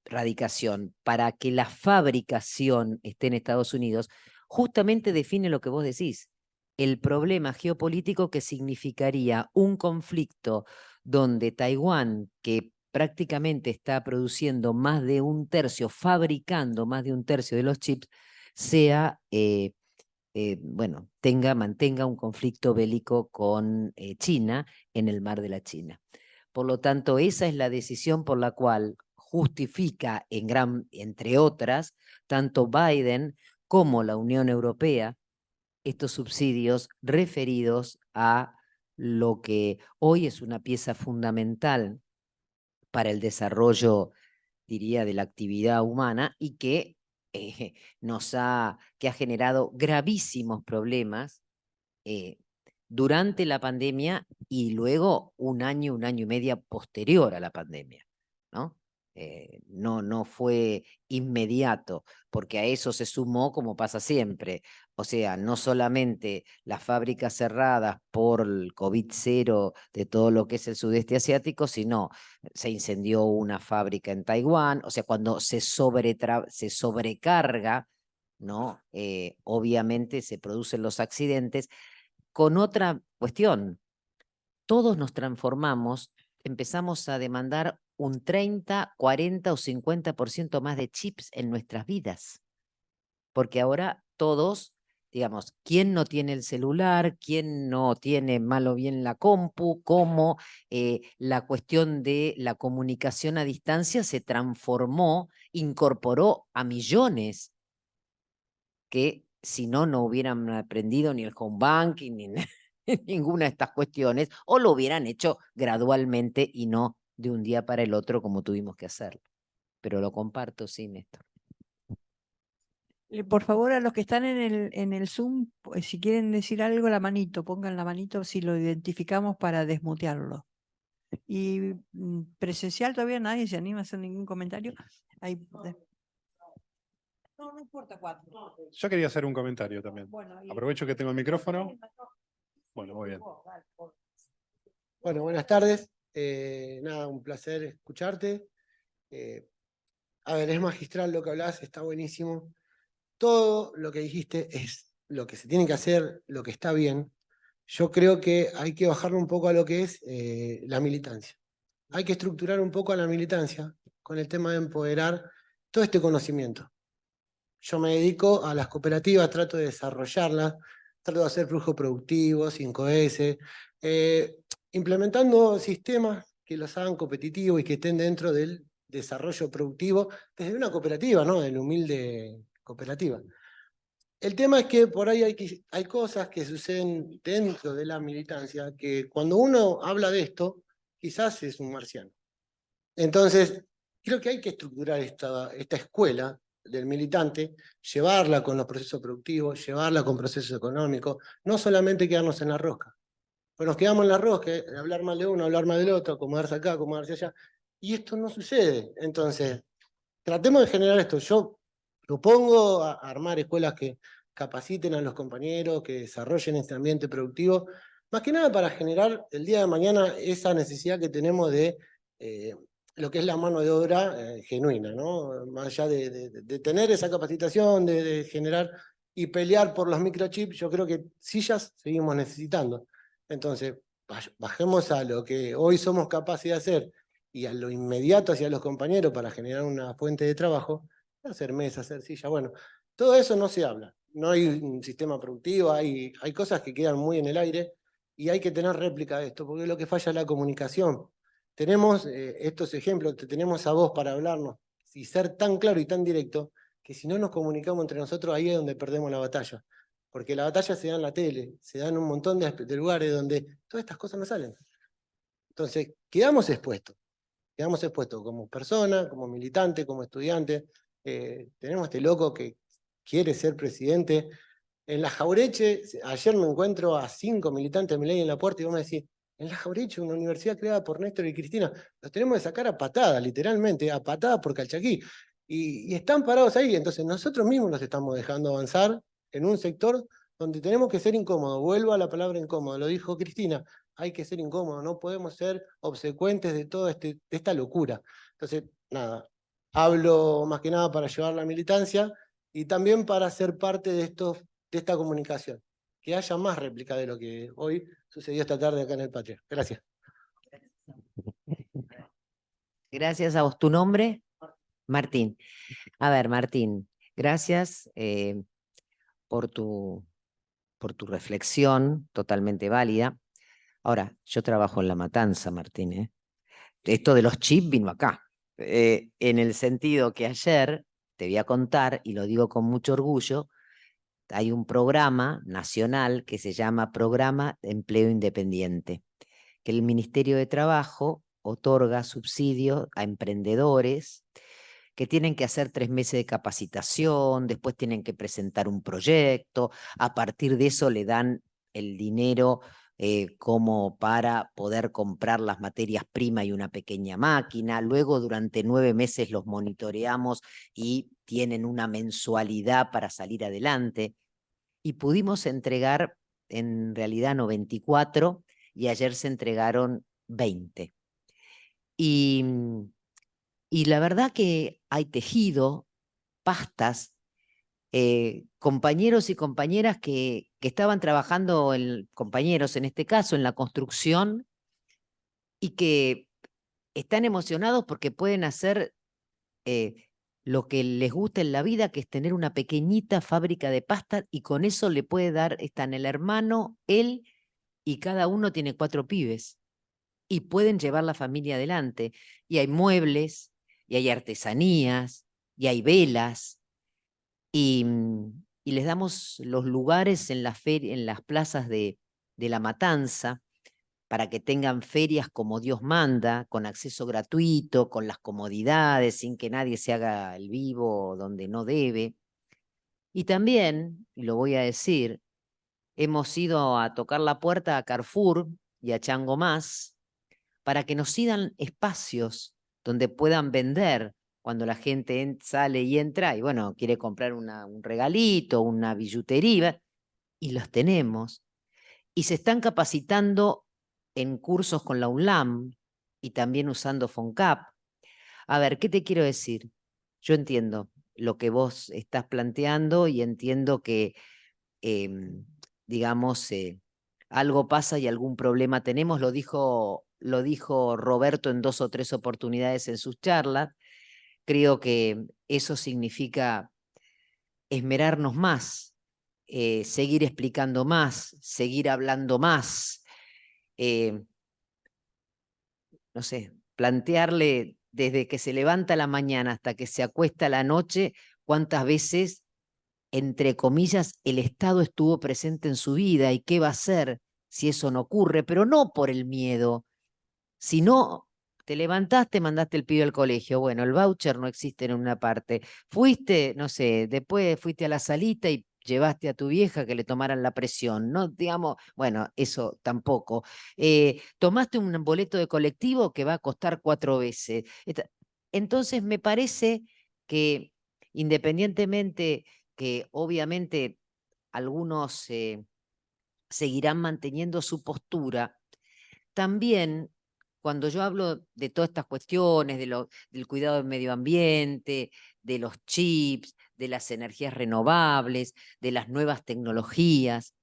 radicación, para que la fabricación esté en Estados Unidos, justamente define lo que vos decís, el problema geopolítico que significaría un conflicto donde Taiwán, que prácticamente está produciendo más de 1/3, fabricando más de 1/3 de los chips, sea, bueno, mantenga un conflicto bélico con China en el mar de la China. Por lo tanto, esa es la decisión por la cual justifica, entre otras, tanto Biden como la Unión Europea, estos subsidios referidos a lo que hoy es una pieza fundamental para el desarrollo, diría, de la actividad humana y que ha generado gravísimos problemas durante la pandemia y luego un año y medio posterior a la pandemia, ¿no? No fue inmediato, porque a eso se sumó, como pasa siempre, o sea, no solamente las fábricas cerradas por el COVID-0 de todo lo que es el sudeste asiático, sino se incendió una fábrica en Taiwán, o sea, cuando se sobrecarga, ¿no? Obviamente se producen los accidentes. Con otra cuestión, todos nos transformamos, empezamos a demandar un 30, 40 o 50% más de chips en nuestras vidas, porque ahora todos, digamos, ¿quién no tiene el celular? ¿Quién no tiene mal o bien la compu? ¿Cómo la cuestión de la comunicación a distancia se transformó, incorporó a millones que si no, no hubieran aprendido ni el home banking, ni ninguna de estas cuestiones, o lo hubieran hecho gradualmente y no de un día para el otro como tuvimos que hacerlo. Pero lo comparto, sí, Néstor. Por favor, a los que están en el Zoom, si quieren decir algo, la manito, pongan la manito si lo identificamos para desmutearlo. Y presencial todavía nadie se anima a hacer ningún comentario. No importa 4. Yo quería hacer un comentario también. Bueno, Aprovecho que tengo el micrófono. Bueno, muy bien. Bueno, buenas tardes. Nada, un placer escucharte. A ver, es magistral lo que hablas, está buenísimo. Todo lo que dijiste es lo que se tiene que hacer, lo que está bien. Yo creo que hay que bajarlo un poco a lo que es la militancia. Hay que estructurar un poco a la militancia con el tema de empoderar todo este conocimiento. Yo me dedico a las cooperativas, trato de desarrollarlas, trato de hacer flujo productivo, 5S, implementando sistemas que los hagan competitivos y que estén dentro del desarrollo productivo desde una cooperativa, ¿no? De la humilde cooperativa. El tema es que por ahí hay cosas que suceden dentro de la militancia que cuando uno habla de esto, quizás es un marciano. Entonces, creo que hay que estructurar esta escuela del militante, llevarla con los procesos productivos, llevarla con procesos económicos, no solamente quedarnos en la rosca. Pues nos quedamos en la rosca, hablar mal de uno, hablar mal del otro, acomodarse acá, acomodarse allá, y esto no sucede. Entonces, tratemos de generar esto. Yo propongo armar escuelas que capaciten a los compañeros, que desarrollen este ambiente productivo, más que nada para generar el día de mañana esa necesidad que tenemos de lo que es la mano de obra genuina, ¿no? Más allá de tener esa capacitación, de generar y pelear por los microchips, yo creo que sillas seguimos necesitando. Entonces, bajemos a lo que hoy somos capaces de hacer y a lo inmediato hacia los compañeros para generar una fuente de trabajo, hacer mesas, hacer sillas, bueno, todo eso no se habla. No hay un sistema productivo, hay cosas que quedan muy en el aire y hay que tener réplica de esto, porque lo que falla es la comunicación. Tenemos estos ejemplos, te tenemos a vos para hablarnos y ser tan claro y tan directo que si no nos comunicamos entre nosotros, ahí es donde perdemos la batalla. Porque la batalla se da en la tele, se da en un montón de lugares donde todas estas cosas no salen. Entonces, quedamos expuestos. quedamos expuestos como persona, como militante, como estudiante. Tenemos este loco que quiere ser presidente. En la Jaureche, ayer me encuentro a 5 militantes de Milei en la puerta y vos me decís, en la Jaureche, una universidad creada por Néstor y Cristina, los tenemos que sacar a patadas, literalmente, a patadas por Calchaquí. Y están parados ahí, entonces nosotros mismos los estamos dejando avanzar en un sector donde tenemos que ser incómodos. Vuelvo a la palabra incómodo, lo dijo Cristina, hay que ser incómodos, no podemos ser obsecuentes de toda esta locura. Entonces, nada, hablo más que nada para llevar la militancia y también para ser parte de esta comunicación. Que haya más réplica de lo que hoy sucedió esta tarde acá en el Patria. Gracias. Gracias a vos. ¿Tu nombre? Martín. A ver, Martín, gracias por tu reflexión, totalmente válida. Ahora, yo trabajo en La Matanza, Martín, ¿eh? Esto de los chips vino acá, en el sentido que ayer, te voy a contar, y lo digo con mucho orgullo, hay un programa nacional que se llama Programa de Empleo Independiente, que el Ministerio de Trabajo otorga subsidios a emprendedores que tienen que hacer 3 meses de capacitación, después tienen que presentar un proyecto, a partir de eso le dan el dinero como para poder comprar las materias primas y una pequeña máquina, luego durante 9 meses los monitoreamos y tienen una mensualidad para salir adelante, y pudimos entregar en realidad 94 y ayer se entregaron 20. Y la verdad que hay tejido, pastas, compañeros y compañeras que estaban trabajando, compañeros en este caso, en la construcción, y que están emocionados porque pueden hacer lo que les gusta en la vida, que es tener una pequeñita fábrica de pasta, y con eso le puede dar, están el hermano, él, y cada uno tiene 4 pibes, y pueden llevar la familia adelante. Y hay muebles, y hay artesanías, y hay velas, y les damos los lugares en las plazas de La Matanza, para que tengan ferias como Dios manda, con acceso gratuito, con las comodidades, sin que nadie se haga el vivo donde no debe. Y también, y lo voy a decir, hemos ido a tocar la puerta a Carrefour y a Chango Más para que nos sigan espacios donde puedan vender cuando la gente sale y entra y bueno, quiere comprar un regalito, una billutería, y los tenemos. Y se están capacitando en cursos con la UNLAM y también usando FONCAP. A ver, ¿qué te quiero decir? Yo entiendo lo que vos estás planteando y entiendo que, digamos, algo pasa y algún problema tenemos. Lo dijo Roberto en 2 o 3 oportunidades en sus charlas. Creo que eso significa esmerarnos más, seguir explicando más, seguir hablando más, no sé, plantearle desde que se levanta la mañana hasta que se acuesta la noche, cuántas veces, entre comillas, el Estado estuvo presente en su vida y qué va a hacer si eso no ocurre, pero no por el miedo, sino te levantaste, mandaste el pibe al colegio, bueno, el voucher no existe en una parte, fuiste, no sé, después fuiste a la salita y llevaste a tu vieja que le tomaran la presión, no, digamos, bueno, eso tampoco. Tomaste un boleto de colectivo que va a costar 4 veces. Entonces me parece que independientemente que obviamente algunos seguirán manteniendo su postura, también cuando yo hablo de todas estas cuestiones, del cuidado del medio ambiente, de los chips, de las energías renovables, de las nuevas tecnologías,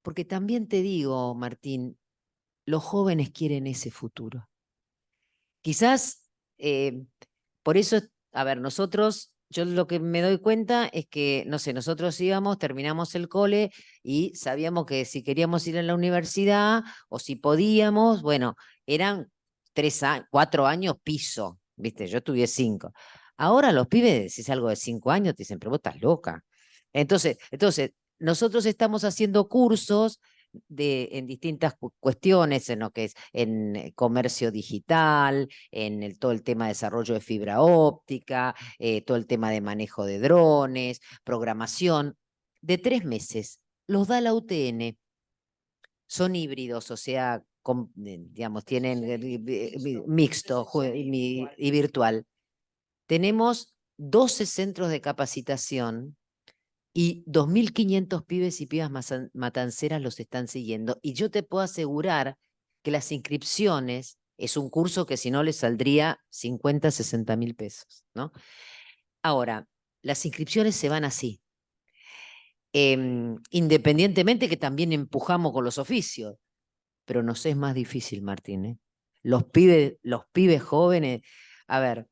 porque también te digo, Martín, los jóvenes quieren ese futuro. Quizás, por eso, a ver, yo lo que me doy cuenta es que, no sé, nosotros terminamos el cole y sabíamos que si queríamos ir a la universidad o si podíamos, bueno, eran 4 años piso, ¿viste? Yo estudié 5. Ahora los pibes, si es algo de 5 años, te dicen, pero vos estás loca. Entonces, nosotros estamos haciendo cursos en distintas cuestiones, en lo que es en comercio digital, en todo el tema de desarrollo de fibra óptica, todo el tema de manejo de drones, programación, de 3 meses. Los da la UTN. Son híbridos, o sea, digamos, tienen mixto y virtual. Tenemos 12 centros de capacitación y 2.500 pibes y pibas matanceras los están siguiendo. Y yo te puedo asegurar que las inscripciones es un curso que si no les saldría 50, 60 mil pesos, ¿no? Ahora, las inscripciones se van así. Independientemente que también empujamos con los oficios, pero nos es más difícil, Martín, ¿eh? Los pibes jóvenes, a ver,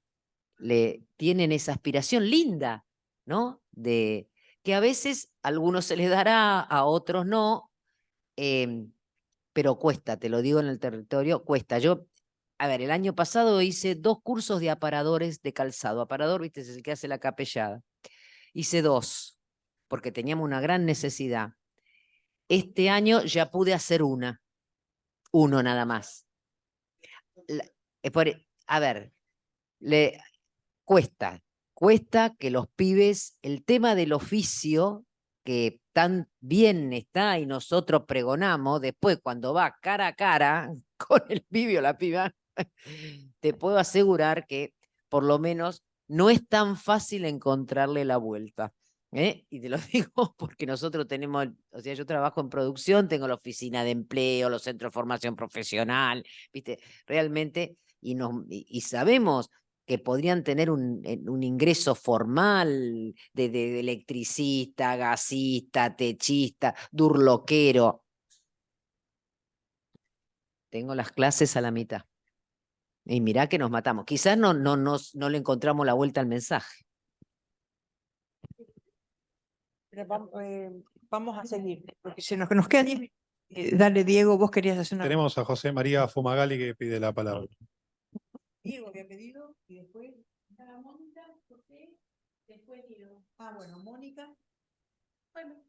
tienen esa aspiración linda, ¿no? De que a veces a algunos se les dará, a otros no, pero cuesta, te lo digo en el territorio, cuesta. Yo, a ver, el año pasado hice 2 cursos de aparadores de calzado. Aparador, viste, es el que hace la capellada. Hice 2, porque teníamos una gran necesidad. Este año ya pude hacer uno nada más. A ver, cuesta que los pibes, el tema del oficio, que tan bien está y nosotros pregonamos, después cuando va cara a cara con el pibe o la piba, te puedo asegurar que por lo menos no es tan fácil encontrarle la vuelta. Y te lo digo porque nosotros tenemos, o sea, yo trabajo en producción, tengo la oficina de empleo, los centros de formación profesional, ¿viste? Realmente, y sabemos que podrían tener un ingreso formal de electricista, gasista, techista, durloquero. Tengo las clases a la mitad. Y mirá que nos matamos. Quizás no le encontramos la vuelta al mensaje. Pero vamos a seguir, porque nos queda 10 minutos. Dale, Diego, vos querías hacer una... Tenemos a José María Fumagalli que pide la palabra. Diego había pedido y después Mónica, José, después Diego. Ah, bueno, Mónica. Bueno.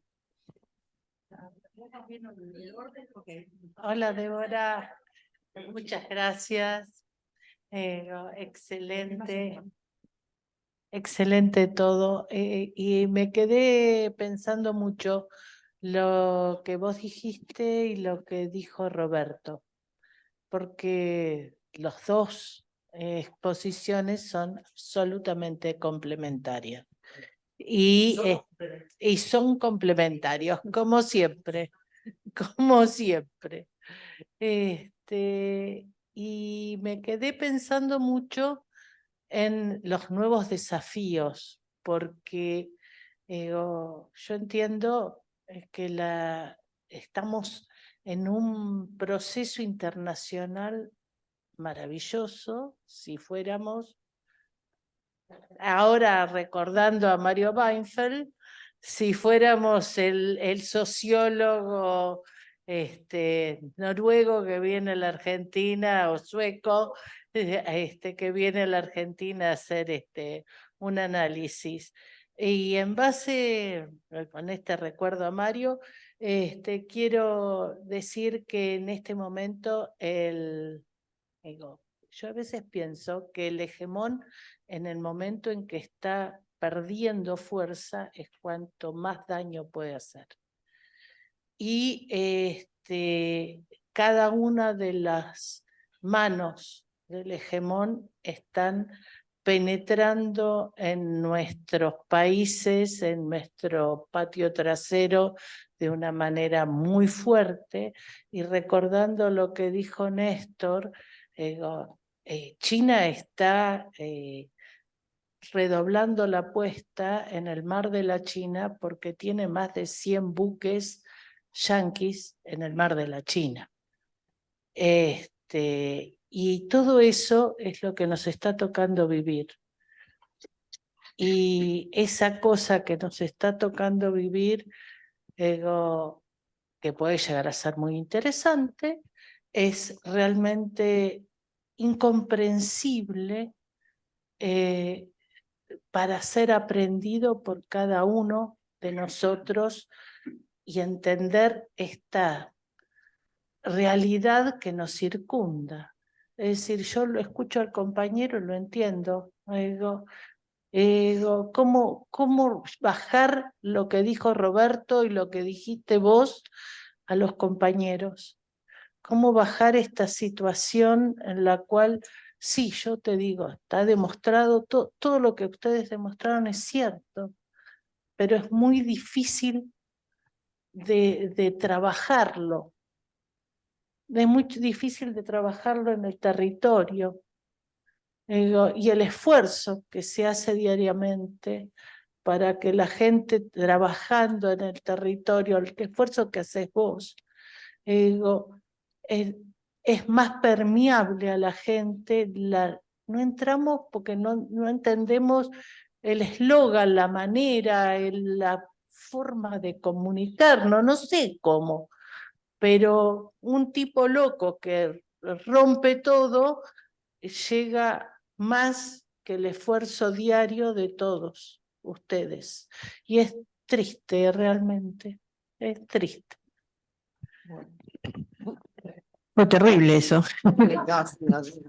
Hola, Débora. Muchas gracias. Excelente. Excelente todo. Y me quedé pensando mucho lo que vos dijiste y lo que dijo Roberto, porque los dos exposiciones son absolutamente complementarias. Y son complementarios, como siempre, como siempre. Y me quedé pensando mucho en los nuevos desafíos, porque yo entiendo que estamos en un proceso internacional maravilloso. Si fuéramos, ahora recordando a Mario Weinfeld, si fuéramos el sociólogo noruego que viene a la Argentina o sueco que viene a la Argentina a hacer un análisis. Y en base, con este recuerdo a Mario, quiero decir que en este momento yo a veces pienso que el hegemón en el momento en que está perdiendo fuerza es cuanto más daño puede hacer. Y cada una de las manos del hegemón están penetrando en nuestros países, en nuestro patio trasero, de una manera muy fuerte. Y recordando lo que dijo Néstor, China está redoblando la apuesta en el mar de la China porque tiene más de 100 buques yanquis en el mar de la China. Y todo eso es lo que nos está tocando vivir. Y esa cosa que nos está tocando vivir, que puede llegar a ser muy interesante, es realmente incomprensible para ser aprendido por cada uno de nosotros y entender esta realidad que nos circunda. Es decir, yo lo escucho al compañero y lo entiendo. Digo, ¿cómo bajar lo que dijo Roberto y lo que dijiste vos a los compañeros? ¿Cómo bajar esta situación en la cual, sí, yo te digo, está demostrado, todo lo que ustedes demostraron es cierto, pero es muy difícil de trabajarlo. Es muy difícil de trabajarlo en el territorio. Y el esfuerzo que se hace diariamente para que la gente trabajando en el territorio, el esfuerzo que haces vos, es más permeable a la gente. No entramos porque no entendemos el eslogan, la manera, la forma de comunicarnos, no sé cómo, pero un tipo loco que rompe todo llega más que el esfuerzo diario de todos ustedes. Y es triste, realmente, es triste. Fue terrible eso.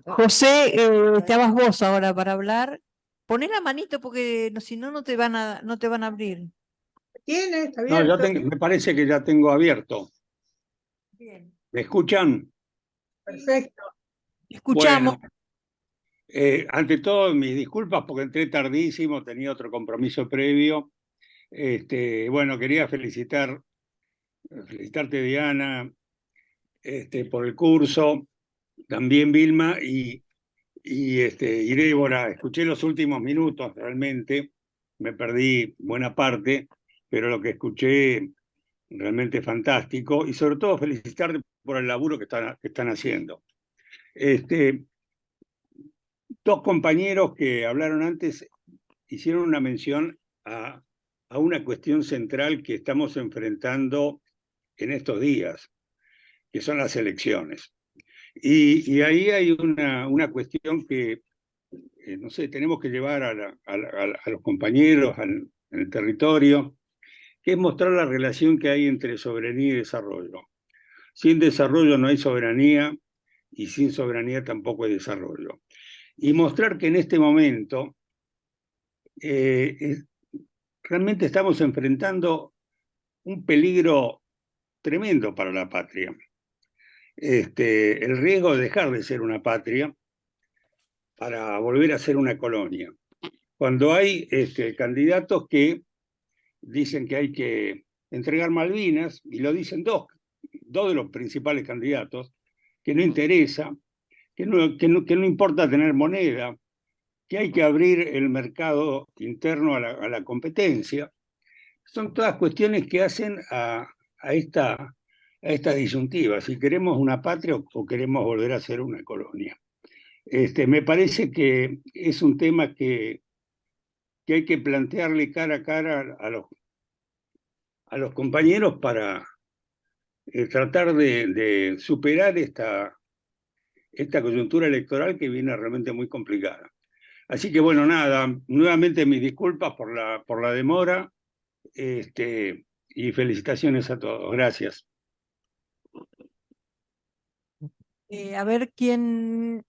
José, estabas vos ahora para hablar. Poné la manito porque si no, no te van a abrir. Tiene, está No, abierto. me parece que ya tengo abierto. Bien. ¿Me escuchan? Perfecto. Escuchamos. Bueno, ante todo, mis disculpas porque entré tardísimo, tenía otro compromiso previo. Bueno, quería felicitarte, Diana, por el curso, también Vilma y Débora. Escuché los últimos minutos, realmente, me perdí buena parte, pero lo que escuché realmente fantástico, y sobre todo felicitarte por el laburo que están haciendo. Dos compañeros que hablaron antes hicieron una mención a una cuestión central que estamos enfrentando en estos días, que son las elecciones. Y ahí hay una cuestión que, no sé, tenemos que llevar a los compañeros en el territorio, que es mostrar la relación que hay entre soberanía y desarrollo. Sin desarrollo no hay soberanía y sin soberanía tampoco hay desarrollo. Y mostrar que en este momento realmente estamos enfrentando un peligro tremendo para la patria. El riesgo de dejar de ser una patria para volver a ser una colonia. Cuando hay candidatos que dicen que hay que entregar Malvinas, y lo dicen dos de los principales candidatos, que no interesa, que no importa tener moneda, que hay que abrir el mercado interno a la competencia. Son todas cuestiones que hacen a esta disyuntiva, si queremos una patria o queremos volver a ser una colonia. Me parece que es un tema que hay que plantearle cara a cara a los compañeros para tratar de superar esta coyuntura electoral que viene realmente muy complicada. Así que bueno, nada, nuevamente mis disculpas por la demora, y felicitaciones a todos. Gracias. A ver quién.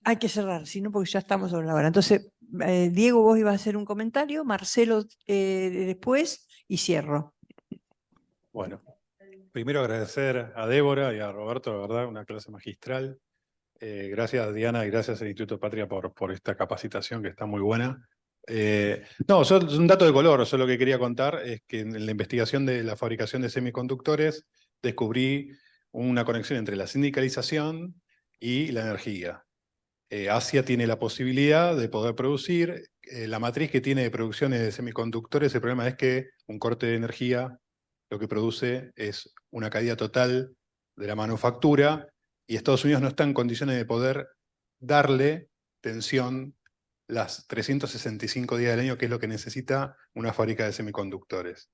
Hay que cerrar, si no, porque ya estamos sobre la hora. Entonces, Diego, vos ibas a hacer un comentario, Marcelo después y cierro. Bueno, primero agradecer a Débora y a Roberto, la verdad, una clase magistral. Gracias, Diana, y gracias al Instituto Patria por esta capacitación que está muy buena. No, un dato de color, solo que quería contar es que en la investigación de la fabricación de semiconductores descubrí una conexión entre la sindicalización y la energía. Asia tiene la posibilidad de poder producir. La matriz que tiene de producciones de semiconductores, el problema es que un corte de energía lo que produce es una caída total de la manufactura, y Estados Unidos no está en condiciones de poder darle tensión las 365 días del año, que es lo que necesita una fábrica de semiconductores.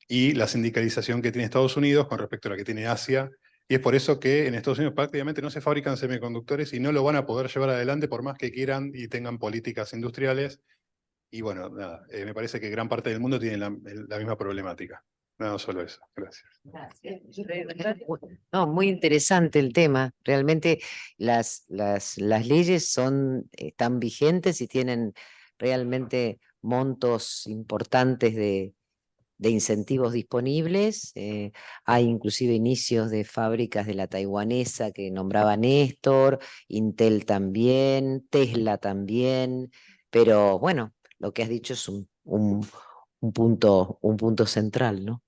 Y la sindicalización que tiene Estados Unidos con respecto a la que tiene Asia, y es por eso que en Estados Unidos prácticamente no se fabrican semiconductores y no lo van a poder llevar adelante por más que quieran y tengan políticas industriales. Y bueno, nada, me parece que gran parte del mundo tiene la misma problemática. No, solo eso. Gracias. No, muy interesante el tema. Realmente las leyes están vigentes y tienen realmente montos importantes de incentivos disponibles. Hay inclusive inicios de fábricas de la taiwanesa que nombraba Néstor, Intel también, Tesla también, pero bueno, lo que has dicho es un punto central, ¿no?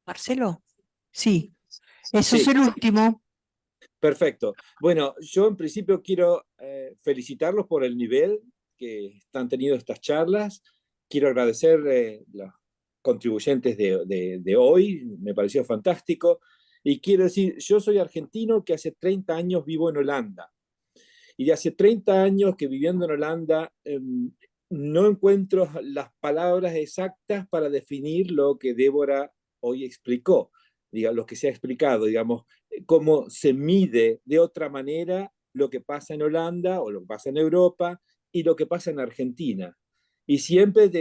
Marcelo, sí, eso es Sí. el último. Perfecto. Bueno, yo en principio quiero felicitarlos por el nivel que están teniendo estas charlas. Quiero agradecer los contribuyentes de hoy, me pareció fantástico. Y quiero decir, yo soy argentino que hace 30 años vivo en Holanda. Y de hace 30 años que viviendo en Holanda no encuentro las palabras exactas para definir lo que Débora hoy explicó, digamos, lo que se ha explicado, digamos, cómo se mide de otra manera lo que pasa en Holanda o lo que pasa en Europa y lo que pasa en Argentina. Y siempre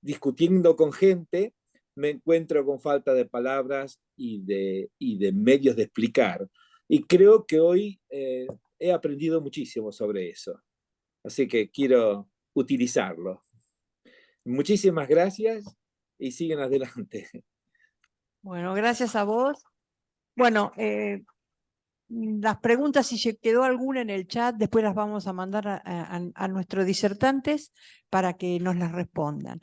discutiendo con gente me encuentro con falta de palabras y de medios de explicar. Y creo que hoy he aprendido muchísimo sobre eso. Así que quiero utilizarlo. Muchísimas gracias y siguen adelante. Bueno, gracias a vos. Bueno, las preguntas, si quedó alguna en el chat, después las vamos a mandar a nuestros disertantes para que nos las respondan.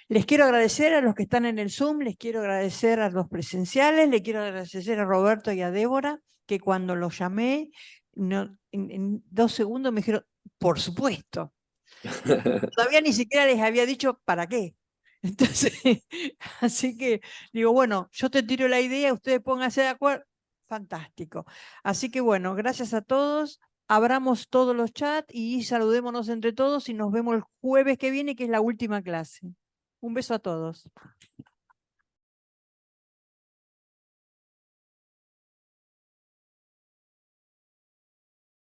Les quiero agradecer a los que están en el Zoom, les quiero agradecer a los presenciales, les quiero agradecer a Roberto y a Débora, que cuando los llamé, en 2 segundos me dijeron, por supuesto. Todavía ni siquiera les había dicho para qué. Entonces, así que digo, bueno, yo te tiro la idea, ustedes pónganse de acuerdo. Fantástico. Así que bueno, gracias a todos. Abramos todos los chats y saludémonos entre todos y nos vemos el jueves que viene, que es la última clase. Un beso a todos.